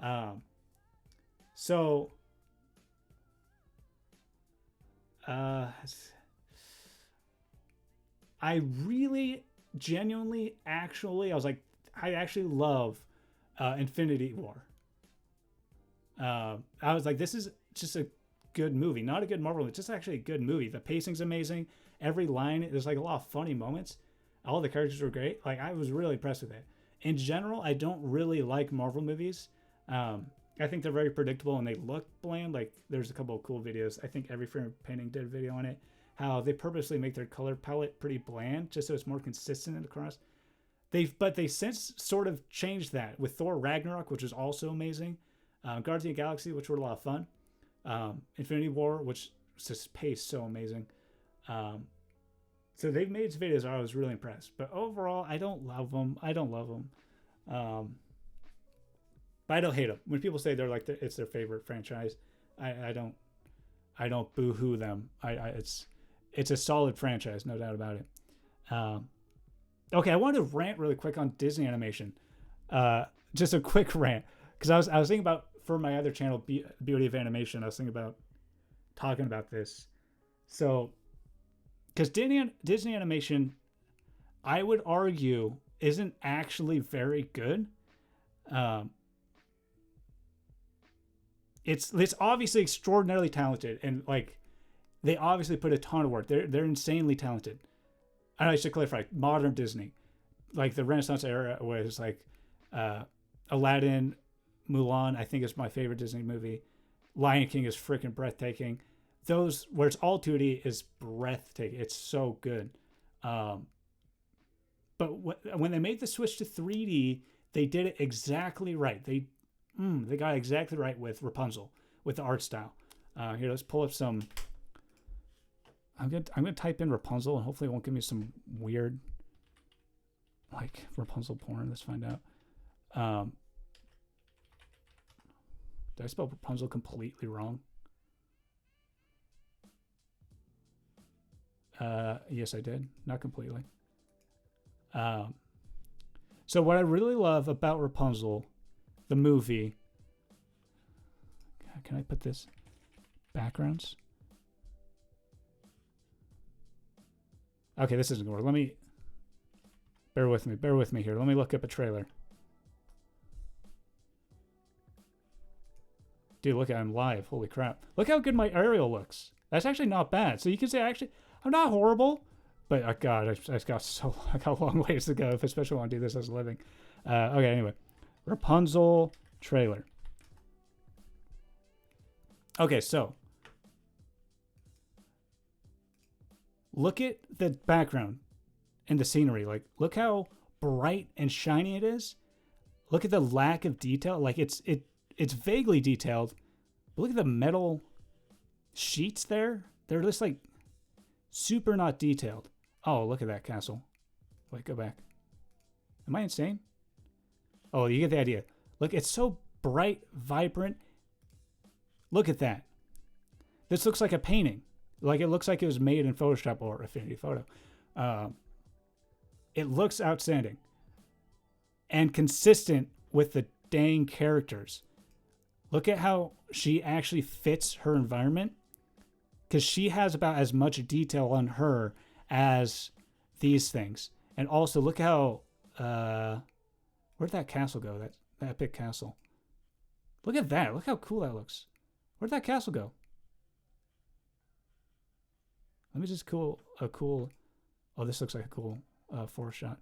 I really genuinely I actually love Infinity War. I was like, this is just a good movie. Not a good Marvel movie, just actually a good movie. The pacing's amazing. Every line, there's like a lot of funny moments. All the characters were great. Like, I was really impressed with it. In general, I don't really like Marvel movies. I think they're very predictable and they look bland. Like, there's a couple of cool videos. I think Every Frame Painting did a video on it. How they purposely make their color palette pretty bland, just so it's more consistent across. But they since sort of changed that with Thor Ragnarok, which is also amazing. Guardians of the Galaxy, which were a lot of fun. Infinity War, which just paced so amazing. So they've made videos where I was really impressed. But overall, I don't love them. But I don't hate them. When people say they're like it's their favorite franchise, I don't boo-hoo them. It's a solid franchise, no doubt about it. Okay, I wanted to rant really quick on Disney animation. Just a quick rant, because I was thinking about, for my other channel, Beauty of Animation, I was thinking about talking about this. So, because Disney animation, I would argue, isn't actually very good. It's obviously extraordinarily talented, and like they obviously put a ton of work. They're insanely talented. And I should clarify, modern Disney, like the Renaissance era, was like Aladdin, Mulan, I think is my favorite Disney movie. Lion King is freaking breathtaking. Those where it's all 2D is breathtaking. It's so good. But when they made the switch to 3D, they did it exactly right. They got it exactly right with Rapunzel, with the art style. Here, let's pull up some. I'm gonna type in Rapunzel, and hopefully it won't give me some weird, like, Rapunzel porn. Let's find out. Did I spell Rapunzel completely wrong? Yes, I did. Not completely. So what I really love about Rapunzel, the movie. Can I put this backgrounds? Okay, this isn't going to work. Bear with me here. Let me look up a trailer. Dude, look, I'm live. Holy crap. Look how good my aerial looks. That's actually not bad. So you can say, actually, I'm not horrible. But, oh God, I got a long ways to go, especially when I do this as a living. Okay, anyway. Rapunzel trailer. Okay, so. Look at the background and the scenery. Like, look how bright and shiny it is. Look at the lack of detail. Like, it's vaguely detailed. But look at the metal sheets there. They're just like super not detailed. Oh, look at that castle. Wait, go back. Am I insane? Oh, you get the idea. Look, it's so bright, vibrant. Look at that. This looks like a painting. Like, it looks like it was made in Photoshop or Affinity Photo. It looks outstanding. And consistent with the dang characters. Look at how she actually fits her environment. Because she has about as much detail on her as these things. And also, look how... where'd that castle go? That epic castle. Look at that. Look how cool that looks. Where'd that castle go? Let me just oh, this looks like a cool forest shot.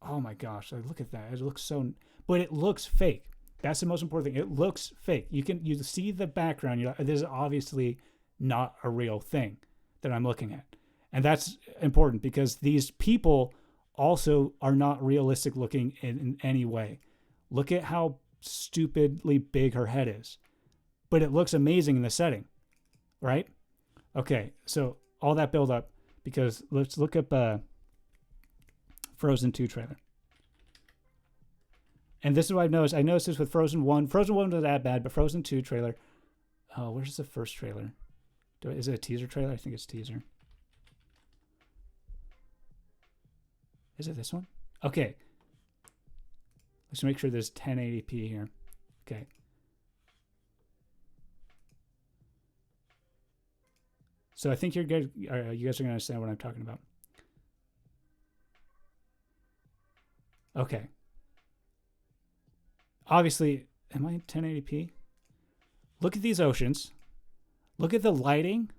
Oh my gosh, look at that. It looks so, but it looks fake. That's the most important thing. It looks fake. You see the background. You're like, this is obviously not a real thing that I'm looking at. And that's important because these people also are not realistic looking in any way. Look at how stupidly big her head is. But it looks amazing in the setting, right? Okay, so all that build up, because let's look up Frozen 2 trailer. And this is what I've noticed. I noticed this with Frozen 1. Frozen 1 wasn't that bad, but Frozen 2 trailer. Oh, where's the first trailer? Is it a teaser trailer? I think it's teaser. Is it this one? Okay. Let's make sure there's 1080p here. Okay. So I think you guys are going to understand what I'm talking about. Okay. Obviously, am I in 1080p? Look at these oceans. Look at the lighting.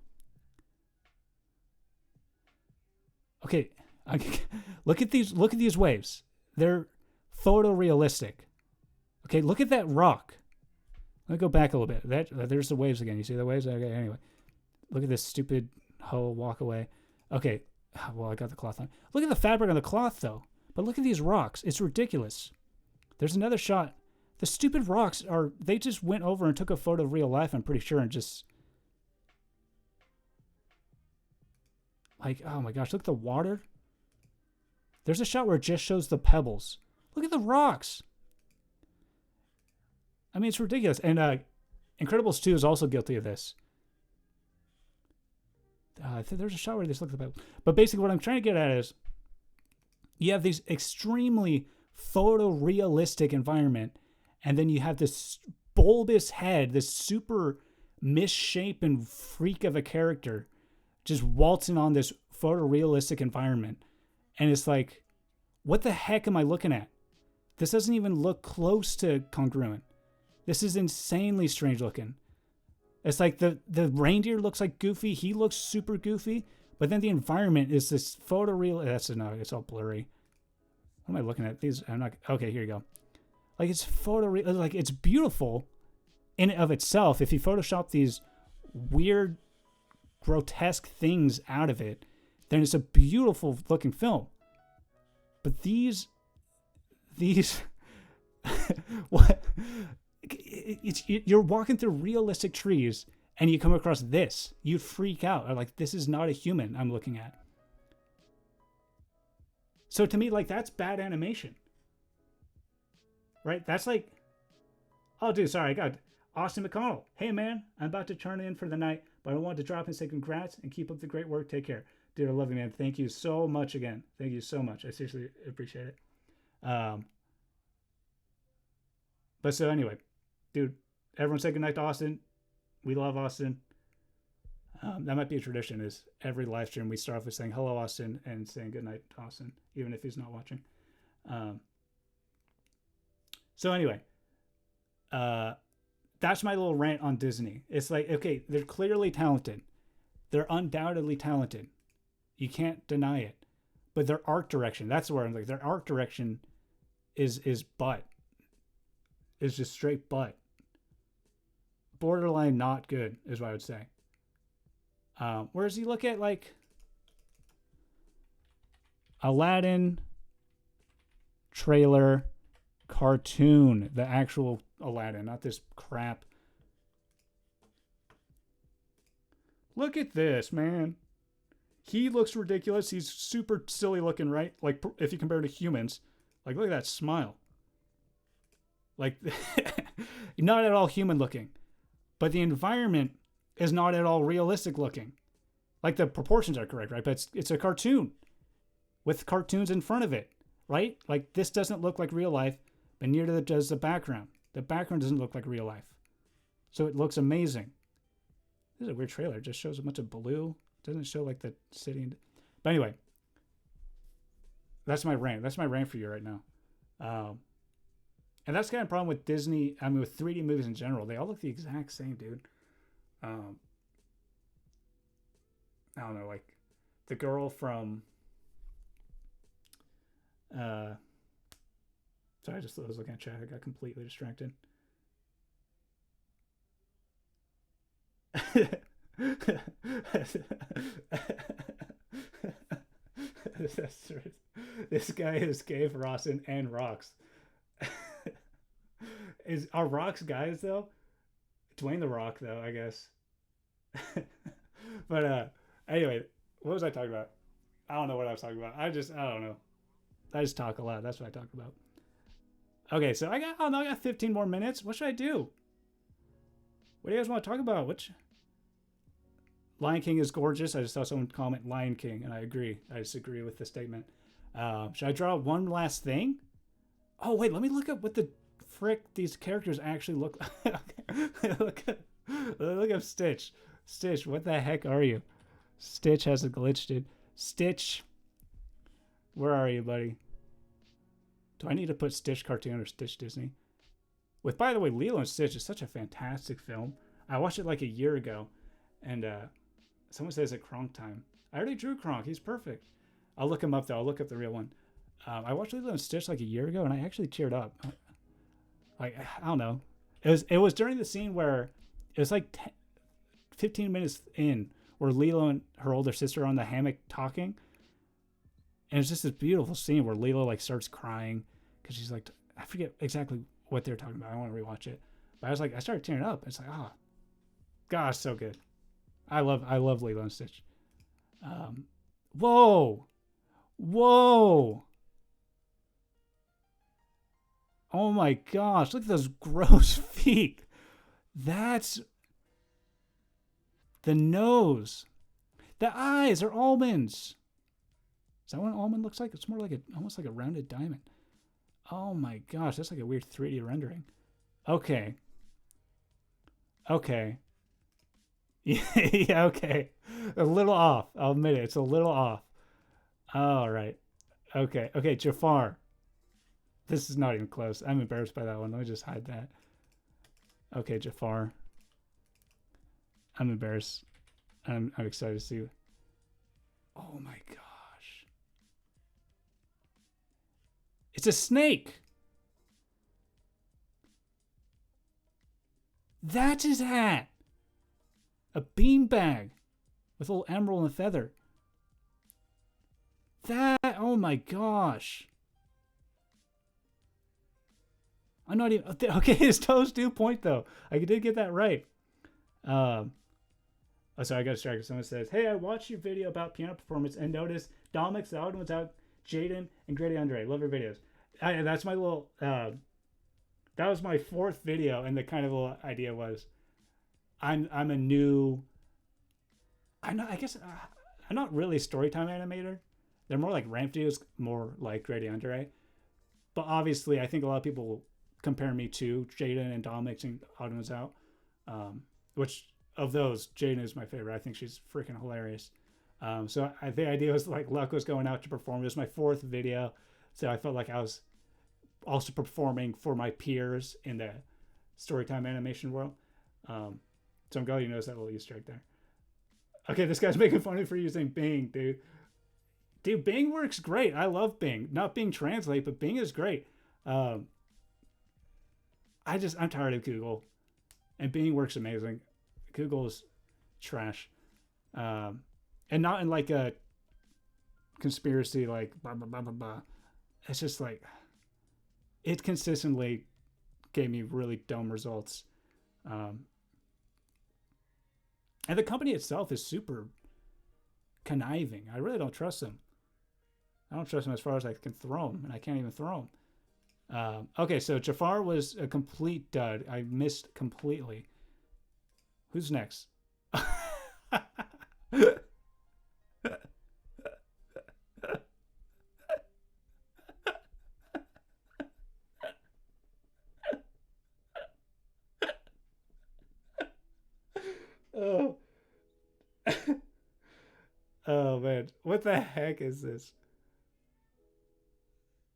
Okay, look at these waves. They're photorealistic. Okay, look at that rock. Let me go back a little bit. There's the waves again. You see the waves? Okay, anyway. Look at this stupid hoe walk away. Okay, well, I got the cloth on. Look at the fabric on the cloth, though. But look at these rocks. It's ridiculous. There's another shot. The stupid rocks they just went over and took a photo of real life, I'm pretty sure, and just... Like, oh my gosh, look at the water. There's a shot where it just shows the pebbles. Look at the rocks. I mean, it's ridiculous. And Incredibles 2 is also guilty of this. There's a shot where they just look at the pebbles. But basically what I'm trying to get at is you have these extremely photorealistic environment, and then you have this bulbous head, this super misshapen freak of a character just waltzing on this photorealistic environment. And it's like, what the heck am I looking at? This doesn't even look close to congruent. This is insanely strange looking. It's like the reindeer looks like Goofy. He looks super goofy. But then the environment is this photoreal. No, it's all blurry. What am I looking at? These, I'm not. Okay, here you go. Like, it's photoreal. Like, it's beautiful in and of itself. If you Photoshop these weird, grotesque things out of it, then it's a beautiful looking film. But these what? You're walking through realistic trees and you come across this. You'd freak out. Like, this is not a human I'm looking at. So to me, like, that's bad animation. Right? That's like, oh, dude, sorry, I got Austin McConnell. Hey, man, I'm about to turn in for the night, but I wanted to drop and say congrats and keep up the great work. Take care. Dude, I love you, man. Thank you so much again. Thank you so much. I seriously appreciate it. But so anyway, dude, everyone say goodnight to Austin. We love Austin. That might be a tradition, is every live stream we start off with saying hello, Austin, and saying goodnight to Austin, even if he's not watching. So anyway, that's my little rant on Disney. It's like, okay, they're clearly talented. They're undoubtedly talented. You can't deny it. But their art direction, that's where I'm like, their art direction is butt. Is just straight butt. Borderline not good, is what I would say. Whereas you look at, like, Aladdin trailer cartoon, the actual Aladdin, not this crap. Look at this, man. He looks ridiculous. He's super silly looking, right? Like, if you compare to humans. Like, look at that smile. Like, not at all human looking. But the environment is not at all realistic looking. Like, the proportions are correct, right? But it's a cartoon with cartoons in front of it, right? Like, this doesn't look like real life, but neither does the background. The background doesn't look like real life. So it looks amazing. This is a weird trailer. It just shows a bunch of blue. It doesn't show, like, the city. But anyway, that's my rant. That's my rant for you right now. And that's kind of a problem with Disney. I mean, with 3D movies in general. They all look the exact same, dude. I don't know, like the girl from sorry, I was looking at chat. I got completely distracted. This guy is gay for Austin and rocks. Are rocks guys though? Dwayne the Rock though, I guess. But anyway, what was I talking about? I don't know what I was talking about. I don't know. I just talk a lot. That's what I talk about. Okay, so I got 15 more minutes. What should I do? What do you guys want to talk about? Lion King is gorgeous. I just saw someone comment Lion King, and I agree. I disagree with the statement. Should I draw one last thing? Oh, wait, let me look up what the frick these characters actually look like. Look up Stitch. Stitch, what the heck are you? Stitch has a glitch, dude. Stitch, where are you, buddy? Do I need to put Stitch cartoon or Stitch Disney? By the way, Lilo and Stitch is such a fantastic film. I watched it like a year ago, and someone says at Kronk time. I already drew Kronk. He's perfect. I'll look him up though. I'll look up the real one. I watched Lilo and Stitch like a year ago, and I actually teared up. Like, I don't know. It was during the scene where it was like 15 minutes in where Lilo and her older sister are on the hammock talking. And it's just this beautiful scene where Lilo like starts crying because she's like, I forget exactly what they're talking about. I want to rewatch it. But I started tearing up. It's like, oh, gosh, so good. I love Lilo and Stitch. Whoa. Oh my gosh, look at those gross feet. That's the nose. The eyes are almonds. Is that what an almond looks like? It's more like almost like a rounded diamond. Oh my gosh, that's like a weird 3D rendering. Okay. Yeah, okay. A little off. I'll admit it. It's a little off. All right. Okay, Jafar. This is not even close. I'm embarrassed by that one. Let me just hide that. Okay, Jafar. I'm embarrassed. I'm excited to see. Oh my gosh. It's a snake. That's his hat. A beanbag with a little emerald and a feather. Oh my gosh. I'm not even, okay, his toes do point though. I did get that right. Oh, sorry, I got distracted. Someone says, hey, I watched your video about piano performance and noticed Dominic's the odd ones out, Jaden and Grady Andre. Love your videos. That's my little, that was my 4th video, and the kind of little idea was, I'm a new, I'm not really a storytime animator. They're more like ramp videos, more like Grady Andre. But obviously, I think a lot of people compare me to Jaden and Dominic and Odd Ones Out. Which of those, Jaden is my favorite. I think she's freaking hilarious. So the idea was like luck was going out to perform. It was my 4th video. So I felt like I was also performing for my peers in the storytime animation world. So I'm glad you noticed that little Easter egg there. Okay, this guy's making fun of me for using Bing, dude. Dude, Bing works great. I love Bing. Not Bing Translate, but Bing is great. I'm tired of Google. And Bing works amazing. Google is trash. And not in like a conspiracy, like blah, blah, blah, blah, blah. It's just like, it consistently gave me really dumb results. And the company itself is super conniving. I really don't trust them. I don't trust them as far as I can throw them, and I can't even throw them. Okay, so Jafar was a complete dud. I missed completely. Who's next? Oh. Oh man, what the heck is this?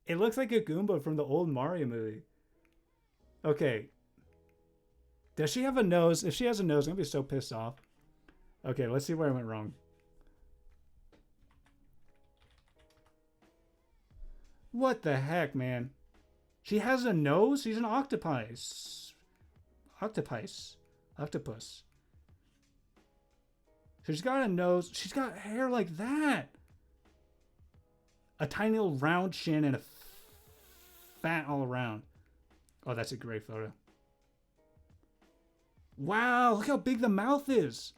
It looks like a Goomba from the old Mario movie. Okay. Does she have a nose? If she has a nose, I'm gonna be so pissed off. Okay, let's see where I went wrong. What the heck, man? She has a nose? She's an octopus. Octopus. She's got a nose. She's got hair like that. A tiny little round chin and a fat all around. Oh, that's a great photo. Wow, look how big the mouth is.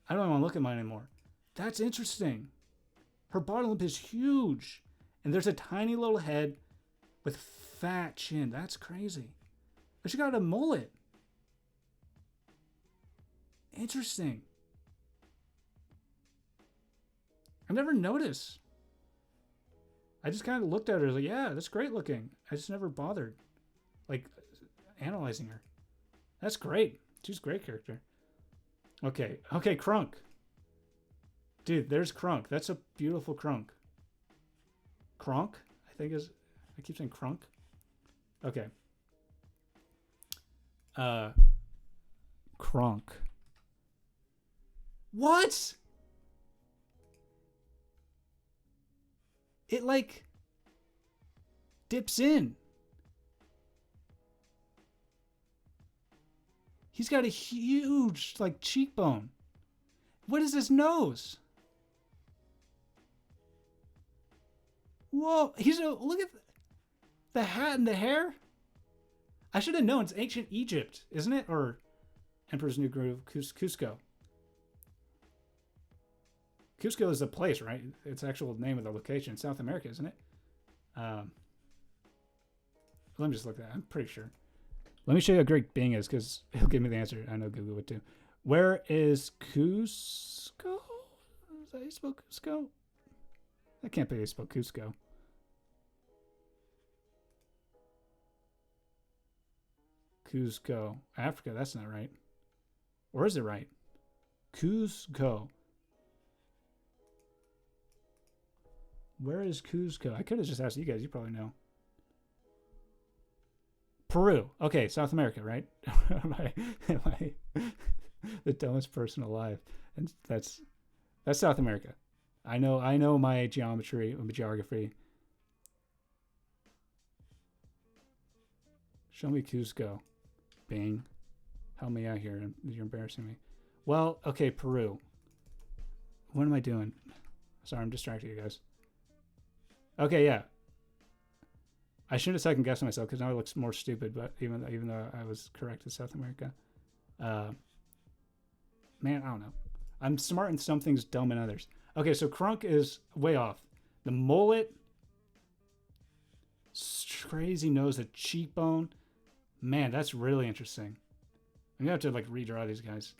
I don't want to look at mine anymore. That's interesting. Her bottom lip is huge. And there's a tiny little head with fat chin. That's crazy. But she got a mullet. Interesting. I never noticed. I just kind of looked at her like, yeah, that's great looking. I just never bothered, like, analyzing her. That's great. She's a great character. Okay, Kronk. Dude, there's Kronk. That's a beautiful Kronk. Kronk, I keep saying Kronk. Okay. Kronk. What? It like dips in. He's got a huge like cheekbone. What is his nose? Whoa, look at the hat and the hair. I should have known. It's ancient Egypt, isn't it? Or Emperor's New Groove, Cusco. Cusco is a place, right? It's the actual name of the location. South America, isn't it? Let me just look at that. I'm pretty sure. Let me show you how great Bing is, because he'll give me the answer. I know Google would too. Where is Cusco? Is that how you spell Cusco? That can't be how you spell Cusco. Cusco. Africa, that's not right. Or is it right? Cusco. Where is Cusco? I could have just asked you guys. You probably know. Peru. Okay, South America, right? am I the dumbest person alive? And that's South America. I know my geography. Show me Cusco. Bing. Help me out here. You're embarrassing me. Well, okay, Peru. What am I doing? Sorry, I'm distracting you guys. Okay, yeah. I shouldn't have second guessed myself because now it looks more stupid, but even though I was correct with South America. Man, I don't know. I'm smart in some things, dumb in others. Okay, so Kronk is way off. The mullet, crazy nose, the cheekbone. Man, that's really interesting. I'm gonna have to like redraw these guys.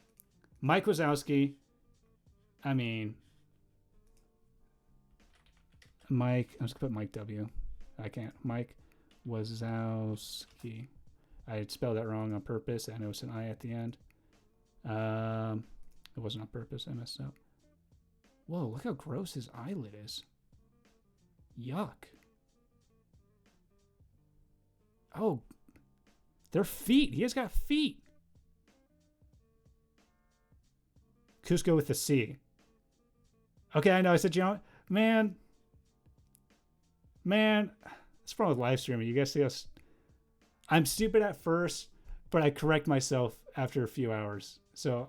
Mike Wazowski. I mean, Mike. I'm just gonna put Mike W. I can't. Mike Wazowski. I spelled that wrong on purpose. I know it's an I at the end. It wasn't on purpose. I messed up. Whoa, look how gross his eyelid is. Yuck. Oh, they're feet. He has got feet. Cusco with the C. Okay, I know. I said, you know, man, that's the problem with live streaming. You guys see us. I'm stupid at first, but I correct myself after a few hours. So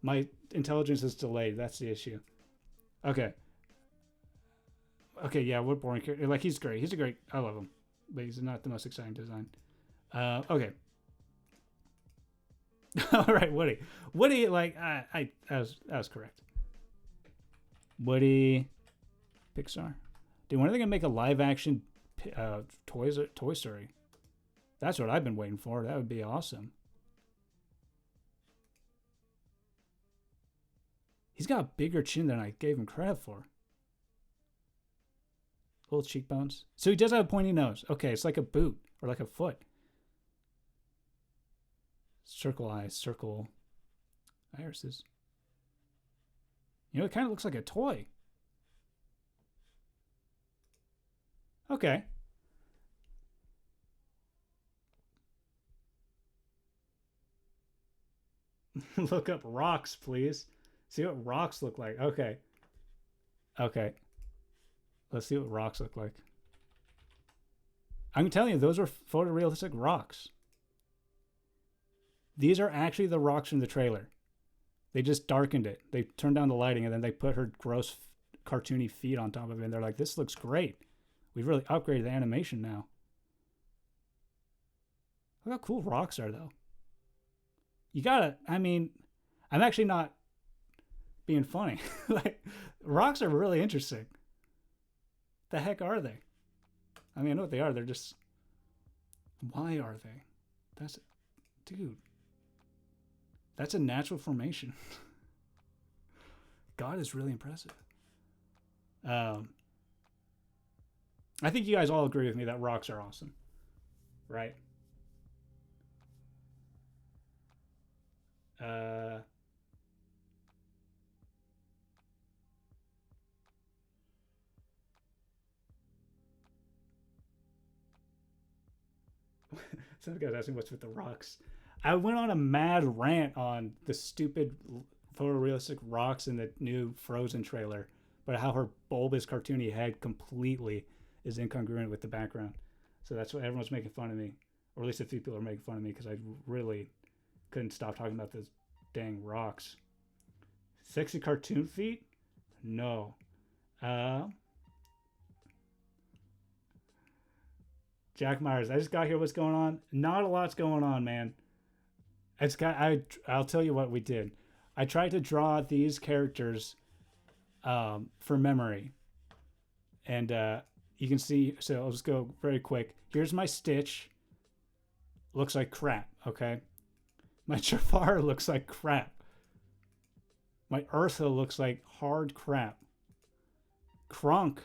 my intelligence is delayed. That's the issue. Okay. Okay, yeah, what boring character. Like, he's great. I love him. But he's not the most exciting design. Okay. All right, Woody. Woody, like, that was correct. Woody, Pixar. Dude, when are they gonna make a live action Toy Story? That's what I've been waiting for. That would be awesome. He's got a bigger chin than I gave him credit for. Little cheekbones. So he does have a pointy nose. Okay, it's like a boot or like a foot. Circle eyes, circle irises. You know, it kind of looks like a toy. Okay. Look up rocks, please. See what rocks look like. Okay. Okay. Let's see what rocks look like. I'm telling you, those are photorealistic rocks. These are actually the rocks from the trailer. They just darkened it. They turned down the lighting and then they put her gross cartoony feet on top of it. And they're like, this looks great. We've really upgraded the animation now. Look how cool rocks are, though. You gotta, I mean, I'm actually not being funny. Like, rocks are really interesting. The heck are they? I mean, I know what they are. They're just, why are they? That's, dude, that's a natural formation. God is really impressive. I think you guys all agree with me that rocks are awesome, right? Some guys asking what's with the rocks. I went on a mad rant on the stupid photorealistic rocks in the new Frozen trailer, but how her bulbous cartoony head completely is incongruent with the background. So that's what everyone's making fun of me, or at least a few people are making fun of me because I really couldn't stop talking about those dang rocks. Sexy cartoon feet? No. Jack Myers, I just got here. What's going on? Not a lot's going on, man. I'll tell you what we did. I tried to draw these characters for memory. And you can see, so I'll just go very quick. Here's my Stitch. Looks like crap, okay? My Jafar looks like crap. My Ursula looks like hard crap. Kronk,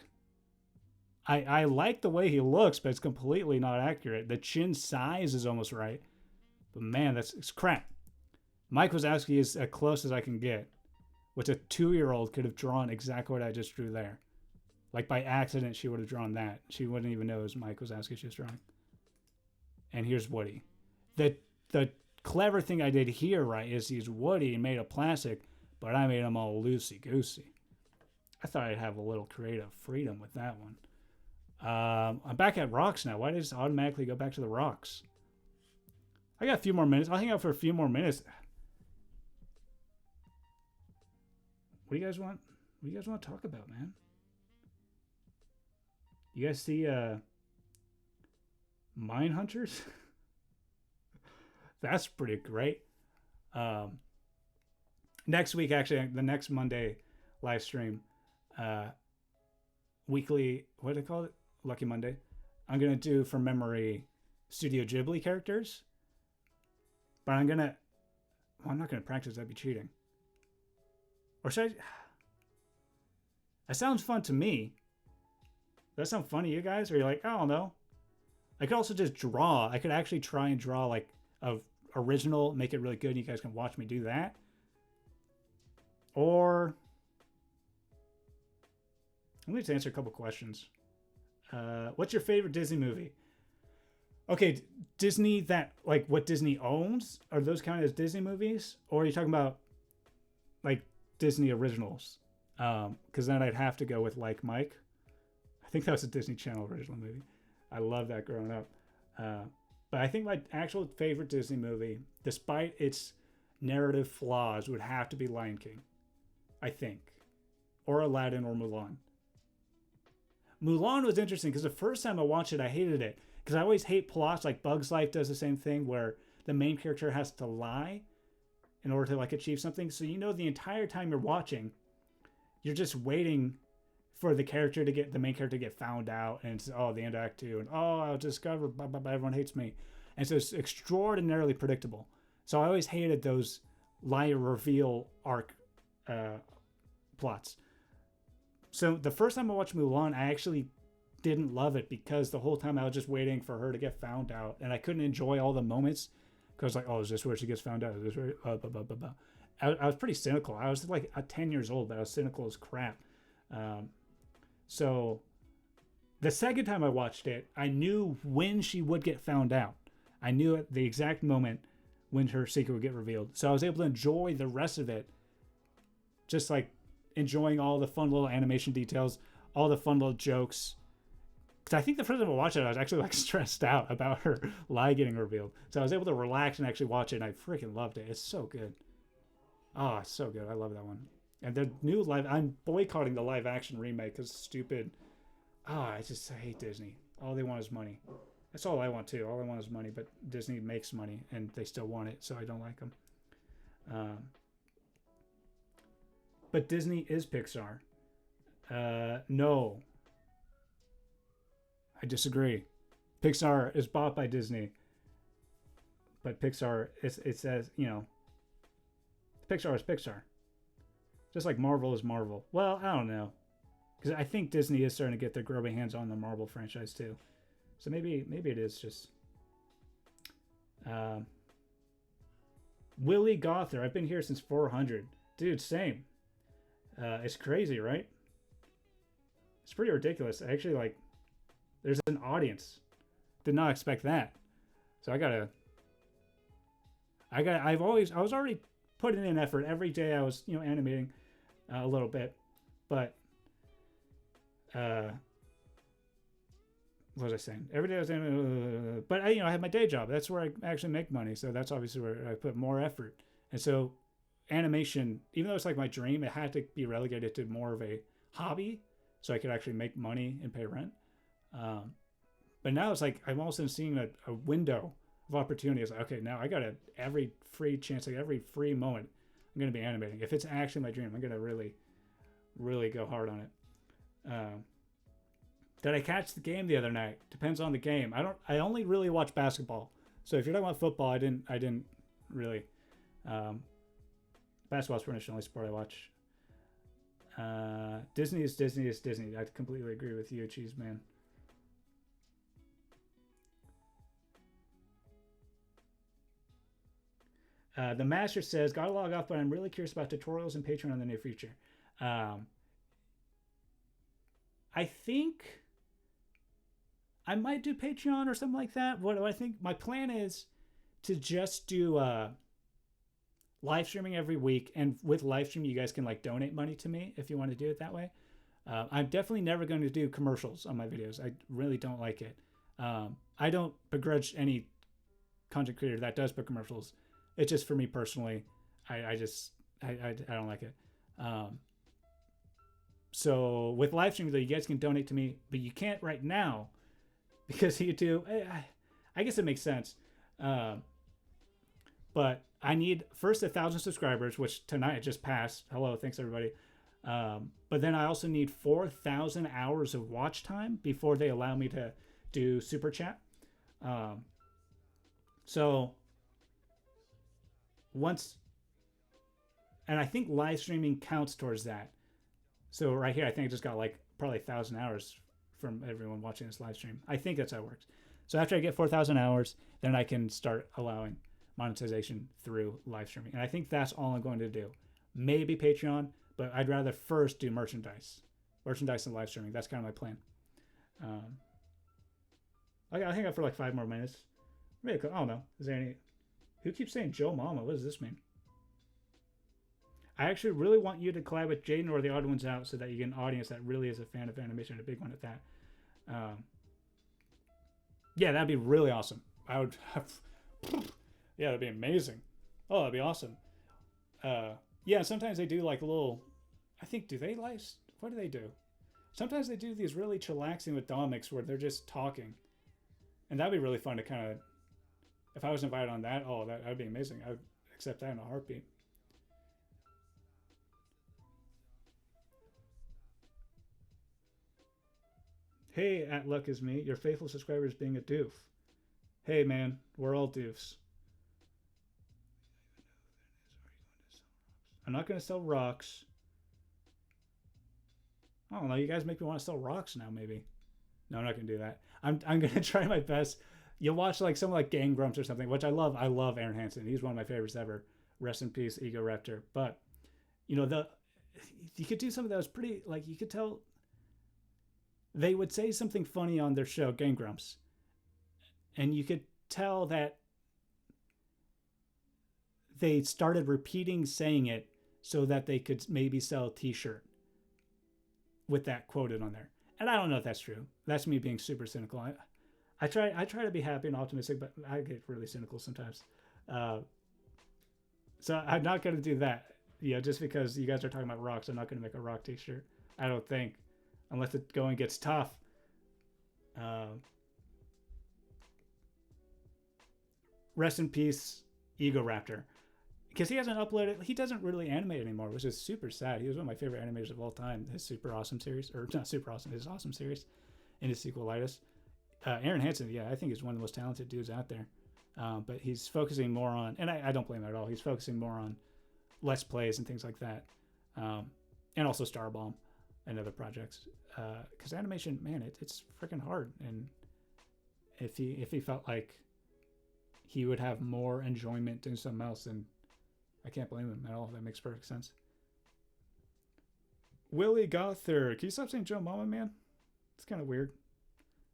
I like the way he looks, but it's completely not accurate. The chin size is almost right. But man, it's crap. Mike Wazowski is as close as I can get, which a 2-year-old could have drawn exactly what I just drew there. Like by accident, she would have drawn that. She wouldn't even know it was Mike Wazowski she was drawing. And here's Woody. The clever thing I did here, right, is he's Woody and made of plastic, but I made him all loosey-goosey. I thought I'd have a little creative freedom with that one. I'm back at rocks now. Why does it automatically go back to the rocks? I got a few more minutes. I'll hang out for a few more minutes. What do you guys want? What do you guys want to talk about, man? You guys see Mine Hunters? That's pretty great. Next week, actually, the next Monday live stream, weekly, what do they call it? Lucky Monday. I'm going to do from memory Studio Ghibli characters. But I'm not going to practice. That'd be cheating. Or should I? That sounds fun to me. Does that sound fun to you guys? Or you're like, I don't know. I could also just draw. I could actually try and draw like a original, make it really good. And you guys can watch me do that. Or let me just answer a couple questions. What's your favorite Disney movie? Okay, Disney that like what Disney owns? Are those counted as Disney movies? Or are you talking about like Disney originals? Because then I'd have to go with Like Mike. I think that was a Disney Channel original movie. I love that growing up. But I think my actual favorite Disney movie, despite its narrative flaws, would have to be Lion King. I think. Or Aladdin or Mulan. Mulan was interesting because the first time I watched it, I hated it. Because I always hate plots like Bug's Life does the same thing where the main character has to lie in order to like achieve something. So the entire time you're watching, you're just waiting for the main character to get found out, and it's the end of Act 2, and I'll discover, blah, blah, blah, everyone hates me. And so it's extraordinarily predictable. So I always hated those lie reveal arc plots. So the first time I watched Mulan, I actually didn't love it because the whole time I was just waiting for her to get found out, and I couldn't enjoy all the moments because like, is this where she gets found out? Is this where, blah, blah, blah, blah. I was pretty cynical. I was like 10 years old, but I was cynical as crap. So the second time I watched it, I knew when she would get found out. I knew at the exact moment when her secret would get revealed. So I was able to enjoy the rest of it, just like enjoying all the fun little animation details, all the fun little jokes. Because I think the first time I watched it, I was actually like stressed out about her lie getting revealed. So I was able to relax and actually watch it, and I freaking loved it. It's so good. Oh, it's so good. I love that one. And the new I'm boycotting the live action remake because it's stupid. I hate Disney. All they want is money. That's all I want too. All I want is money, but Disney makes money and they still want it, so I don't like them. But Disney is Pixar. No. I disagree. Pixar is bought by Disney. But Pixar, it says, Pixar is Pixar. Just like Marvel is Marvel. Well, I don't know. Because I think Disney is starting to get their grubby hands on the Marvel franchise too. So maybe it is just... Willie Gother. I've been here since 400. Dude, same. It's crazy, right? It's pretty ridiculous. Actually, there's an audience. Did not expect that. So I gotta I was already putting in effort every day. I was animating a little bit, but what was I saying? Every day I was animating, but I had my day job. That's where I actually make money. So that's obviously where I put more effort. And so animation, even though it's like my dream, it had to be relegated to more of a hobby so I could actually make money and pay rent. But now it's like I'm also seeing a window of opportunity. It's like, okay, now I got every free chance, like every free moment, I'm going to be animating. If it's actually my dream, I'm going to really, really go hard on it. Did I catch the game the other night? Depends on the game. I only really watch basketball. So if you're talking about football, I didn't really. Basketball's pretty much the only sport I watch. Disney is Disney. I completely agree with you, Cheese Man. The Master says, gotta log off, but I'm really curious about tutorials and Patreon in the near future. I think I might do Patreon or something like that. What do I think? My plan is to just do live streaming every week, and with live streaming, you guys can like donate money to me if you want to do it that way. I'm definitely never going to do commercials on my videos. I really don't like it. I don't begrudge any content creator that does put commercials. It's just for me personally. I don't like it. So with live streaming, though, you guys can donate to me, but you can't right now because YouTube. I guess it makes sense. But I need first 1,000 subscribers, which tonight I just passed. Hello, thanks everybody. But then I also need 4,000 hours of watch time before they allow me to do super chat. So once, and I think live streaming counts towards that. So right here, I think I just got like probably 1,000 hours from everyone watching this live stream. I think that's how it works. So after I get 4,000 hours, then I can start allowing monetization through live streaming. And I think that's all I'm going to do. Maybe Patreon, but I'd rather first do merchandise and live streaming. That's kind of my plan. I'll hang out for like 5 more minutes. Maybe, I don't know. Is there any... Who keeps saying Joe Mama? What does this mean? I actually really want you to collab with Jaden or the Odd Ones Out so that you get an audience that really is a fan of animation, a big one at that. Yeah, that'd be really awesome. I would have... Yeah, that'd be amazing. Oh, that'd be awesome. Yeah, sometimes they do like little... I think, do they like... What do they do? Sometimes they do these really chillaxing with Domics where they're just talking. And that'd be really fun to kind of... If I was invited on that, oh, that'd be amazing. I would accept that in a heartbeat. Hey, at Luck is me, your faithful subscriber is being a doof. Hey, man, we're all doofs. I'm not going to sell rocks. I don't know. You guys make me want to sell rocks now, maybe. No, I'm not going to do that. I'm going to try my best. You'll watch like some like Gang Grumps or something, which I love. I love Aaron Hansen. He's one of my favorites ever. Rest in peace, Ego Raptor. But, you know, you could do something that was pretty, like, you could tell they would say something funny on their show, Gang Grumps. And you could tell that they started repeating saying it so that they could maybe sell a t-shirt with that quoted on there. And I don't know if that's true. That's me being super cynical. I try to be happy and optimistic, but I get really cynical sometimes. So I'm not going to do that. You know, just because you guys are talking about rocks, I'm not going to make a rock t-shirt. I don't think, unless the going gets tough. Rest in peace, Ego Raptor. Because he hasn't uploaded, he doesn't really animate anymore, which is super sad. He was one of my favorite animators of all time. His Super Awesome series, or not Super Awesome, his Awesome series, and his sequelitis. Aaron Hansen, yeah, I think he's one of the most talented dudes out there. But he's focusing more on, and I don't blame him at all, he's focusing more on Let's Plays and things like that. And also Starbomb and other projects. Because animation, man, it's freaking hard. And if he felt like he would have more enjoyment doing something else, then I can't blame him at all. That makes perfect sense. Willie Gother. Can you stop saying Joe Mama, man? It's kind of weird.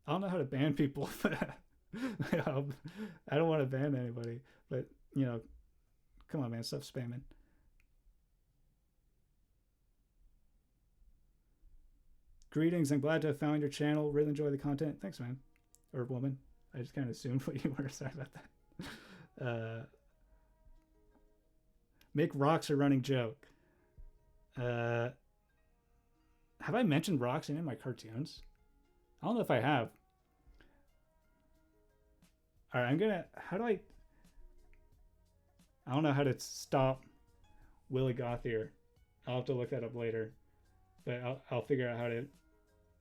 I don't know how to ban people. I don't want to ban anybody. But, you know, Come on, man, stop spamming. Greetings, I'm glad to have found your channel. Really enjoy the content. Thanks, man. Or woman. I just kind of assumed what you were. Sorry about that. Make rocks a running joke. Have I mentioned rocks in my cartoons? I don't know if I have. All right, I'm gonna. How do I? I don't know how to stop Willie Goth here. I'll have to look that up later, but I'll figure out how to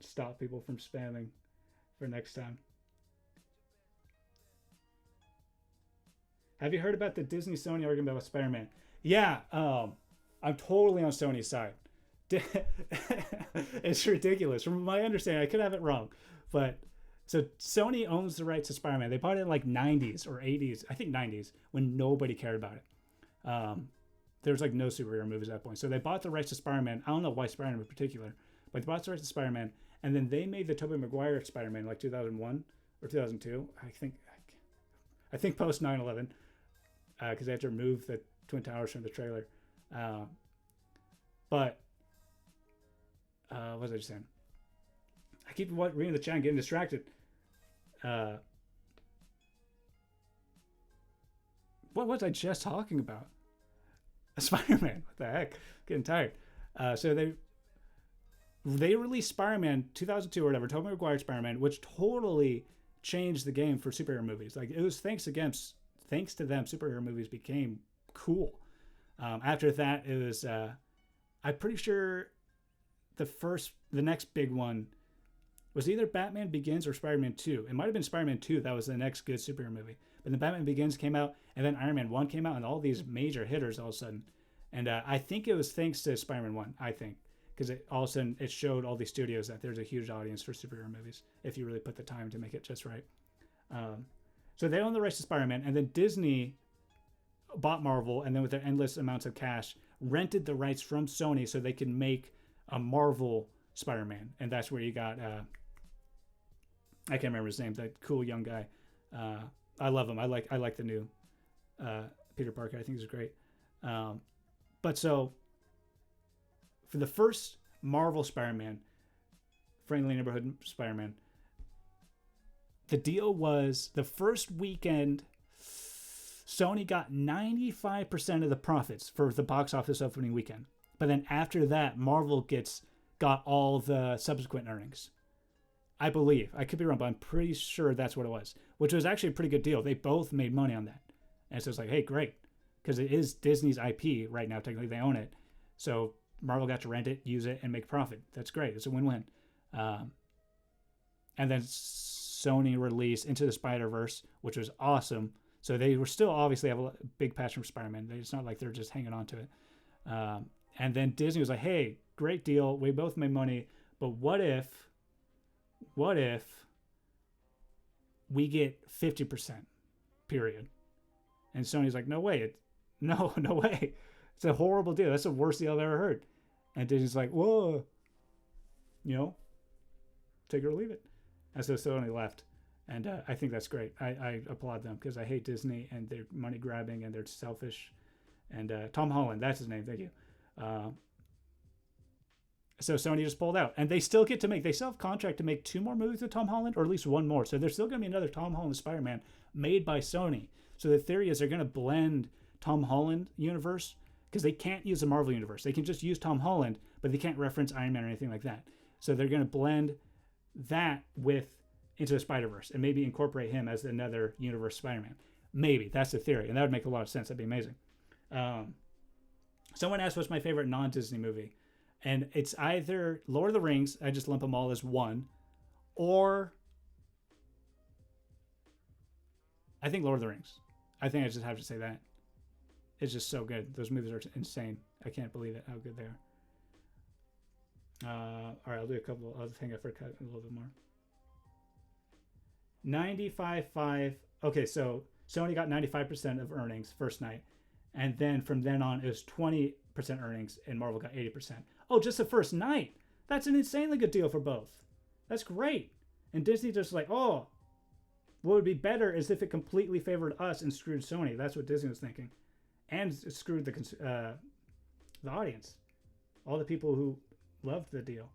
stop people from spamming for next time. Have you heard about the Disney Sony argument about Spider-Man? Yeah, I'm totally on Sony's side. It's ridiculous. From my understanding, I could have it wrong, but so Sony owns the rights to Spider-Man. They bought it in like 90s or 80s, I think 90s, when nobody cared about it. There's like no superhero movies at that point. So they bought the rights to Spider-Man. I don't know why Spider-Man in particular, but they bought the rights to Spider-Man, and then they made the Tobey Maguire Spider-Man in like 2001 or 2002. I think post 9/11, because they had to remove the Twin Towers from the trailer. But what was I just saying? I keep reading the chat and getting distracted. What was I just talking about? Spider-Man. What the heck? Getting tired. So they released Spider-Man 2002 or whatever, Tobey Maguire Spider-Man, which totally changed the game for superhero movies. Like, it was thanks to them, superhero movies became cool. After that, it was I'm pretty sure the next big one was either Batman Begins or Spider-Man 2. It might have been Spider-Man 2 that was the next good superhero movie. But then Batman Begins came out, and then Iron Man 1 came out, and all these major hitters all of a sudden. And I think it was thanks to Spider-Man 1, I think. Because all of a sudden it showed all these studios that there's a huge audience for superhero movies if you really put the time to make it just right. So they own the rights to Spider-Man, and then Disney bought Marvel, and then with their endless amounts of cash, rented the rights from Sony so they could make a Marvel Spider-Man. And that's where you got... I can't remember his name, that cool young guy. I love him. I like the new Peter Parker. I think he's great. But so for the first Marvel Spider-Man, Friendly Neighborhood Spider-Man, the deal was the first weekend, Sony got 95% of the profits for the box office opening weekend. But then after that, Marvel got all the subsequent earnings. I believe. I could be wrong, but I'm pretty sure that's what it was, which was actually a pretty good deal. They both made money on that. And so it's like, hey, great. Because it is Disney's IP right now. Technically, they own it. So Marvel got to rent it, use it, and make profit. That's great. It's a win-win. And then Sony released Into the Spider-Verse, which was awesome. So they were still obviously have a big passion for Spider-Man. It's not like they're just hanging on to it. And then Disney was like, hey, great deal. We both made money. But what if we get 50%, period? And Sony's like, no way. No way. It's a horrible deal. That's the worst deal I've ever heard. And Disney's like, whoa, take it or leave it. And so Sony left. And I think that's great. I applaud them because I hate Disney and their money grabbing and they're selfish. And Tom Holland, that's his name. Thank you. So Sony just pulled out, and they still have contract to make 2 more movies with Tom Holland, or at least 1 more. So there's still going to be another Tom Holland Spider-Man made by Sony. So the theory is they're going to blend Tom Holland universe, because they can't use the Marvel universe. They can just use Tom Holland, but they can't reference Iron Man or anything like that. So they're going to blend that with Into the Spider-Verse and maybe incorporate him as another universe Spider-Man. Maybe. That's the theory, and that would make a lot of sense. That'd be amazing. Someone asked what's my favorite non-Disney movie. And it's either Lord of the Rings, I just lump them all as one, or I think Lord of the Rings. I think I just have to say that. It's just so good. Those movies are insane. I can't believe it, how good they are. All right, I'll do a couple. I think I forgot a little bit more. 95.5. Okay, so Sony got 95% of earnings first night. And then from then on, it was 20% earnings, and Marvel got 80%. Oh, just the first night. That's an insanely good deal for both. That's great. And Disney just like, oh, what would be better is if it completely favored us and screwed Sony. That's what Disney was thinking. and it screwed the audience, all the people who loved the deal.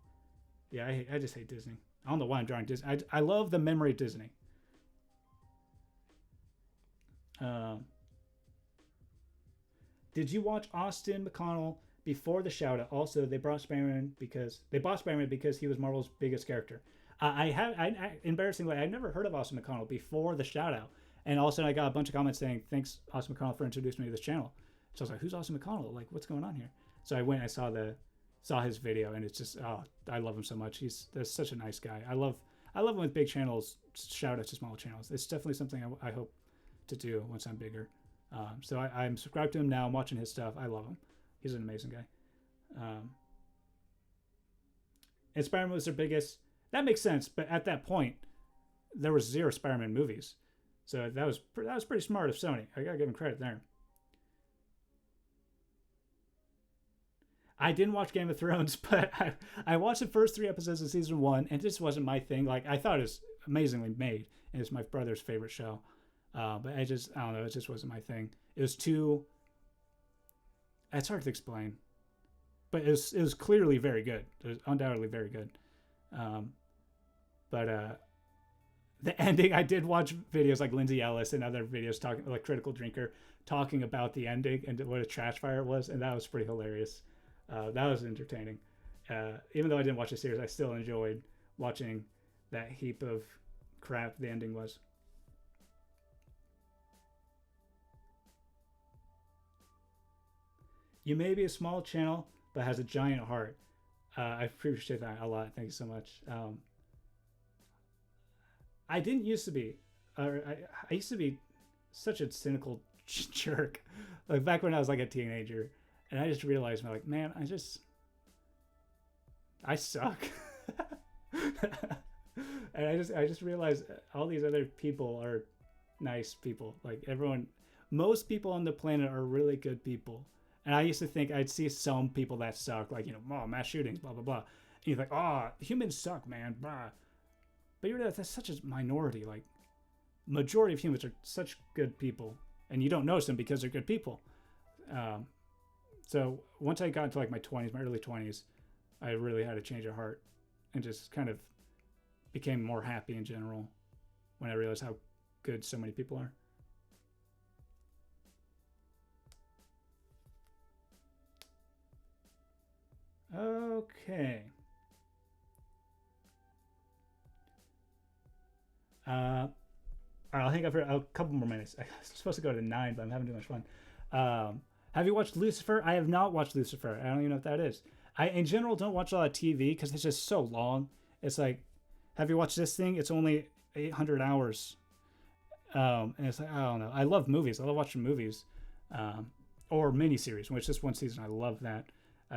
Yeah, I just hate Disney. I don't know why I'm drawing Disney. I love the memory of Disney. Did you watch Austin McConnell before the shout out? Also, they brought Spider-Man because he was Marvel's biggest character. Embarrassingly, I never heard of Austin McConnell before the shout out. And all of a sudden I got a bunch of comments saying, thanks Austin McConnell for introducing me to this channel. So I was like, who's Austin McConnell? Like, what's going on here? So I went and I saw his video, and it's just, oh, I love him so much. He's such a nice guy. I love him with big channels, shout out to small channels. It's definitely something I hope to do once I'm bigger. So I'm subscribed to him now. I'm watching his stuff. I love him. He's an amazing guy. And Spider-Man was their biggest. That makes sense, but at that point, there was 0 Spider-Man movies. So that was pretty smart of Sony. I gotta give him credit there. I didn't watch Game of Thrones, but I watched the first 3 episodes of season 1, and this wasn't my thing. Like, I thought it was amazingly made, and it's my brother's favorite show. But I don't know, it just wasn't my thing. It was too. It's hard to explain, but it was clearly very good. It was undoubtedly very good. But the ending, I did watch videos like Lindsay Ellis and other videos talking, like Critical Drinker, talking about the ending and what a trash fire it was, and that was pretty hilarious. That was entertaining. Even though I didn't watch the series, I still enjoyed watching that heap of crap the ending was. You may be a small channel, but has a giant heart. I appreciate that a lot. Thank you so much. I didn't used to be. I used to be such a cynical jerk. Like back when I was like a teenager, and I just realized, like, man, I suck. And I just realized all these other people are nice people. Like most people on the planet are really good people. And I used to think I'd see some people that suck, like, oh, mass shootings, blah, blah, blah. And you're like, oh, humans suck, man, blah. But you realize that's such a minority. Like, majority of humans are such good people. And you don't notice them because they're good people. So once I got into like my early 20s, I really had to change of heart and just kind of became more happy in general when I realized how good so many people are. Okay. All right, I'll hang up for a couple more minutes. I'm supposed to go to 9, but I'm having too much fun. Have you watched Lucifer? I have not watched Lucifer. I don't even know what that is. I, in general, don't watch a lot of TV because it's just so long. It's like, have you watched this thing? It's only 800 hours. And it's like, I don't know. I love movies. I love watching movies. Or miniseries, which just one season. I love that.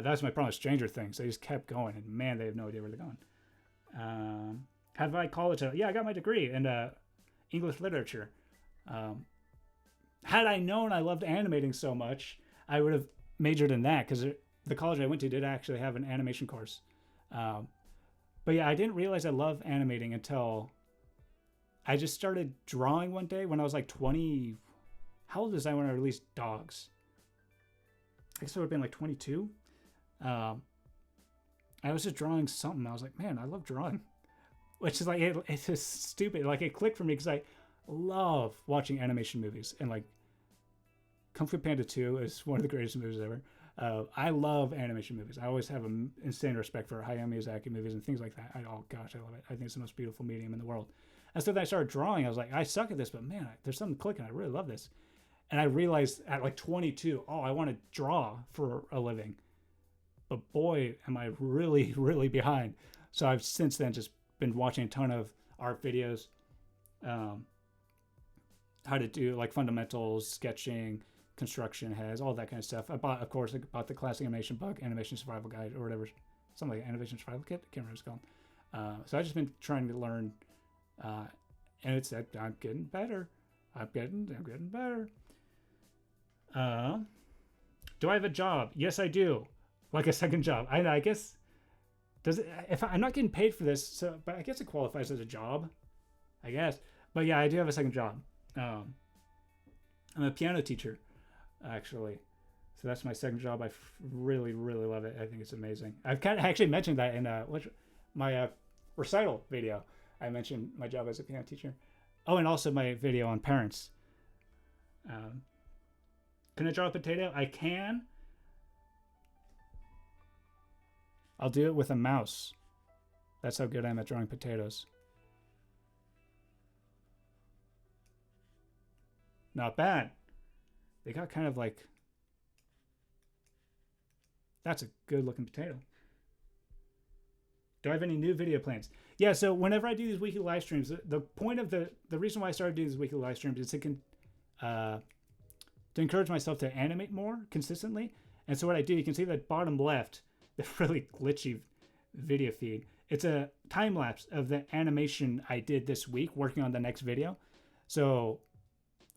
That's my problem with Stranger Things. They just kept going, and man, they have no idea where they're going. Have I college? Yeah, I got my degree in English literature. Had I known I loved animating so much, I would have majored in that because the college I went to did actually have an animation course. But yeah, I didn't realize I love animating until I just started drawing one day when I was like 20. How old was I when I released Dogs? I guess I would have been like 22. I was just drawing something. I was like, man, I love drawing. Which is like, it's just stupid. Like, it clicked for me because I love watching animation movies. And like, Kung Fu Panda 2 is one of the greatest movies ever. I love animation movies. I always have an insane respect for Hayao Miyazaki movies and things like that. Oh gosh, I love it. I think it's the most beautiful medium in the world. And so then I started drawing. I was like, I suck at this, but man, there's something clicking. I really love this. And I realized at like 22, I want to draw for a living. But boy, am I really, really behind. So I've since then just been watching a ton of art videos, how to do like fundamentals, sketching, construction heads, all that kind of stuff. I bought the classic animation book, Animation Survival Guide, or whatever, something like Animation Survival Kit. I can't remember what it's called. So I've just been trying to learn, and I'm getting better. I'm getting better. Do I have a job? Yes, I do. Like a second job. I guess. Does it? If I'm not getting paid for this, so but I guess it qualifies as a job. I guess. But yeah, I do have a second job. I'm a piano teacher. actually. So that's my second job. I really, really love it. I think it's amazing. I've kind of actually mentioned that in my recital video. I mentioned my job as a piano teacher. Oh, and also my video on parents. Can I draw a potato? I can. I'll do it with a mouse. That's how good I am at drawing potatoes. Not bad. They got kind of like... That's a good looking potato. Do I have any new video plans? Yeah, so whenever I do these weekly live streams, the point of the reason why I started doing these weekly live streams is to encourage myself to animate more consistently. And so what I do, you can see that bottom left, the really glitchy video feed. It's a time lapse of the animation I did this week working on the next video. So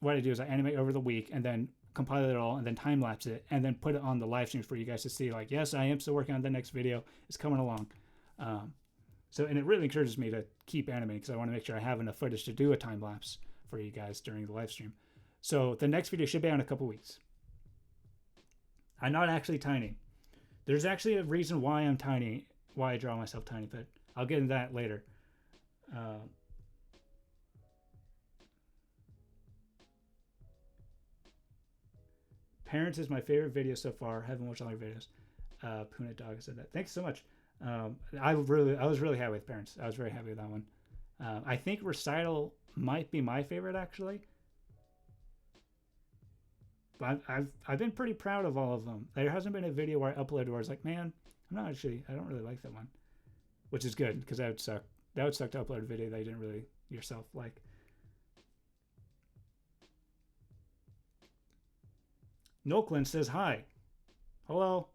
what I do is I animate over the week and then compile it all and then time lapse it and then put it on the live streams for you guys to see, like, yes, I am still working on the next video. It's coming along. And it really encourages me to keep animating because I want to make sure I have enough footage to do a time lapse for you guys during the live stream. So the next video should be out in a couple weeks. I'm not actually tiny. There's actually a reason why I'm tiny, why I draw myself tiny, but I'll get into that later. Parents is my favorite video so far. Haven't watched all your videos. Puna Dog said that. Thanks so much. I was really happy with Parents. I was very happy with that one. I think Recital might be my favorite actually. But I've been pretty proud of all of them. There hasn't been a video where I uploaded where I was like, man, I don't really like that one, which is good because that would suck. That would suck to upload a video that you didn't really yourself like. Noklin says hi. Hello.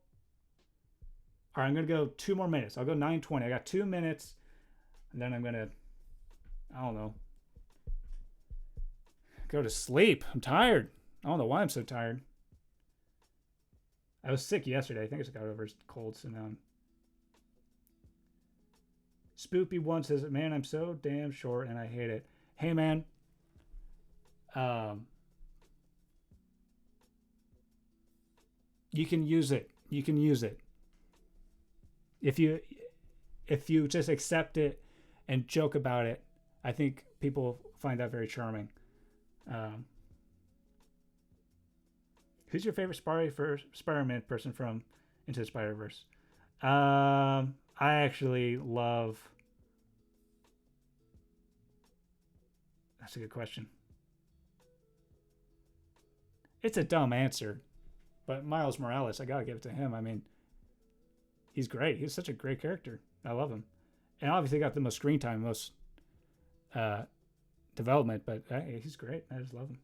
All right, I'm going to go 2 more minutes. I'll go 9:20. I got 2 minutes. And then I'm going to, I don't know, go to sleep. I'm tired. I don't know why I'm so tired. I was sick yesterday. I think I just got over a cold, so now I'm... Spoopy1 says, man, I'm so damn short and I hate it. Hey, man. You can use it. You can use it. If you just accept it and joke about it, I think people find that very charming. Who's your favorite Spider-Man person from Into the Spider-Verse? I actually love... That's a good question. It's a dumb answer. But Miles Morales, I gotta give it to him. I mean, he's great. He's such a great character. I love him. And obviously got the most screen time, most development, but he's great. I just love him.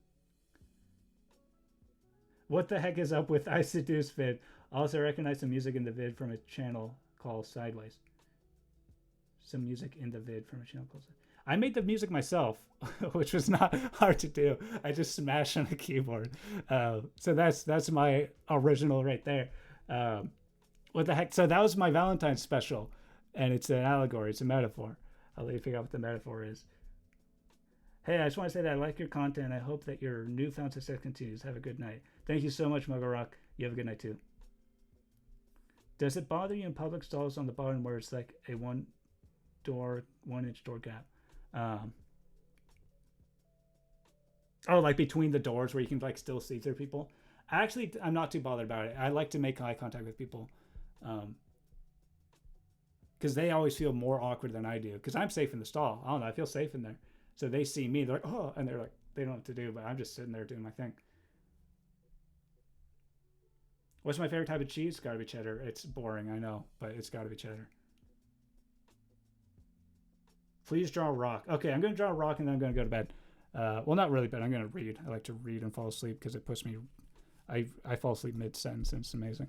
What the heck is up with I Seduce vid? Also recognize some music in the vid from a channel called Sideways. Some music in the vid from a channel called Sideways. I made the music myself, which was not hard to do. I just smashed on a keyboard. So that's my original right there. What the heck? So that was my Valentine's special, and it's an allegory. It's a metaphor. I'll let you figure out what the metaphor is. Hey, I just want to say that I like your content. I hope that your newfound success continues. Have a good night. Thank you so much, Muggle Rock. You have a good night, too. Does it bother you in public stalls on the bottom where it's like a 1-inch door gap? Like between the doors where you can like still see through people. I'm not too bothered about it. I like to make eye contact with people. Because they always feel more awkward than I do. Because I'm safe in the stall. I don't know. I feel safe in there. So they see me, they're like, oh, and they're like, they don't know what to do, but I'm just sitting there doing my thing. What's my favorite type of cheese? It's gotta be cheddar. It's boring, I know, but it's gotta be cheddar. Please draw a rock. Okay, I'm gonna draw a rock and then I'm gonna go to bed. Well, not really, but I'm gonna read. I like to read and fall asleep because it puts me, I fall asleep mid-sentence and it's amazing.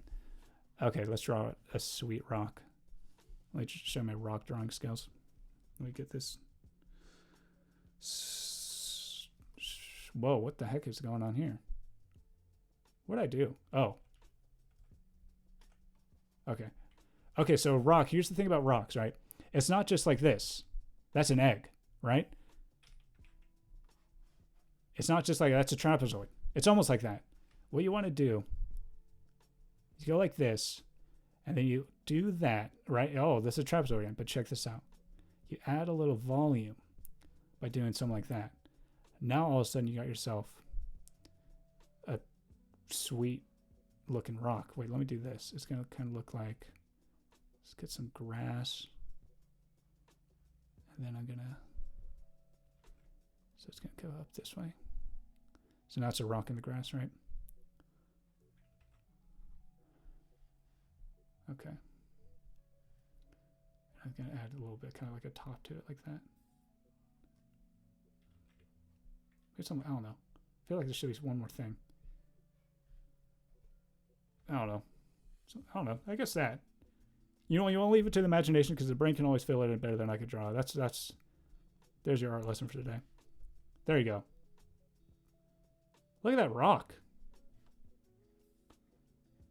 Okay, let's draw a sweet rock. Let me just show my rock drawing skills. Let me get this. Whoa, what the heck is going on here? What'd I do? Oh. Okay, so rock, here's the thing about rocks, right? It's not just like this. That's an egg, right? It's not just like that's a trapezoid. It's almost like that. what you want to do is go like this, and then you do that, right? Oh, this is a trapezoid again, but check this out. You add a little volume by doing something like that. Now all of a sudden you got yourself a sweet looking rock. Wait, let me do this. It's going to kind of look like, let's get some grass. And then I'm going to, so it's going to go up this way. So now it's a rock in the grass, right? Okay. I'm going to add a little bit, kind of like a top to it like that. Here's something, I don't know. I feel like there should be one more thing. I don't know. So, I don't know. I guess that. You know, you want to leave it to the imagination because the brain can always fill it in better than I could draw. There's your art lesson for today. There you go. Look at that rock.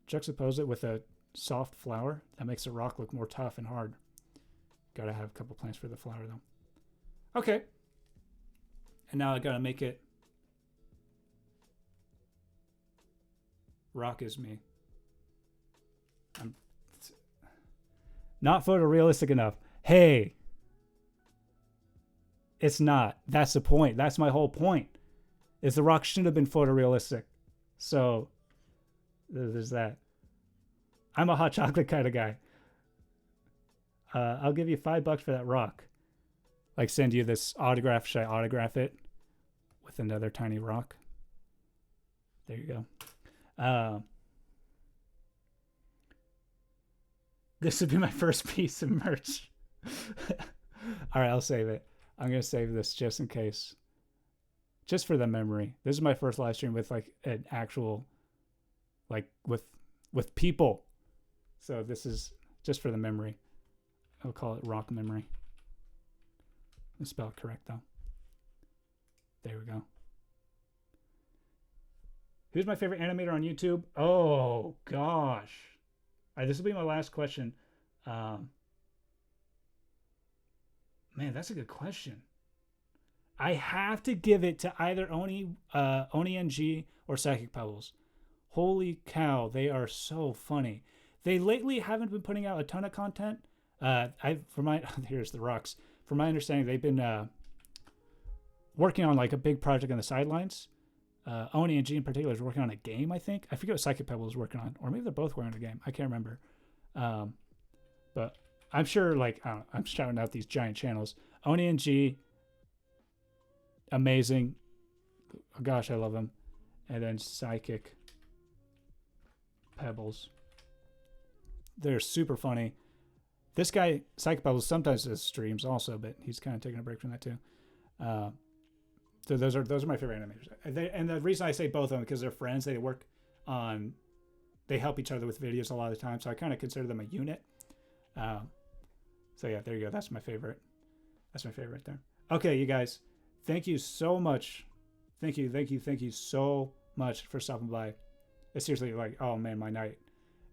Juxtapose it with a soft flower. That makes the rock look more tough and hard. Gotta have a couple plants for the flower though. Okay. And now I gotta make it rock is me. I'm not photorealistic enough. Hey, it's not. That's the point. That's my whole point. Is the rock shouldn't have been photorealistic. So there's that. I'm a hot chocolate kind of guy. I'll give you $5 for that rock. Like send you this autograph. Should I autograph it with another tiny rock? There you go. This would be my first piece of merch. All right, I'll save it. I'm going to save this just in case. Just for the memory. This is my first live stream with like an actual, like with people. So this is just for the memory. I'll call it rock memory. Let's spell it correct though. There we go. Who's my favorite animator on YouTube? Oh gosh. All right, this will be my last question. Man, that's a good question. I have to give it to either Oni NG or Psychic Pebbles. Holy cow, they are so funny. They lately haven't been putting out a ton of content. Here's the rocks. From my understanding, they've been working on like a big project on the sidelines. Oni and G in particular is working on a game, I think. I forget what Psychic Pebble is working on, or maybe they're both working on a game. I can't remember. But I'm sure, like, I don't know, I'm shouting out these giant channels. Oni and G, amazing. Oh, gosh, I love them. And then Psychic Pebbles. They're super funny. This guy, Psychic Pebbles, sometimes does streams also, but he's kind of taking a break from that too. So those are my favorite animators. And the reason I say both of them because they're friends. They help each other with videos a lot of the time. So I kind of consider them a unit. So yeah, there you go. That's my favorite. That's my favorite there. Okay, you guys, thank you so much. Thank you so much for stopping by. It's seriously like, oh man, my night.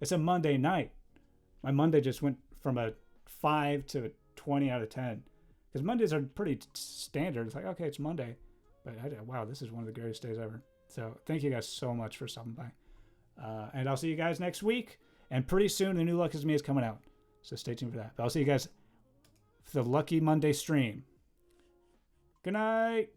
It's a Monday night. My Monday just went from a 5 to a 20 out of 10. Because Mondays are pretty standard. It's like, okay, it's Monday. But wow, this is one of the greatest days ever. So thank you guys so much for stopping by. And I'll see you guys next week. And pretty soon, the new Luck Is Me is coming out. So stay tuned for that. But I'll see you guys for the Lucky Monday stream. Good night.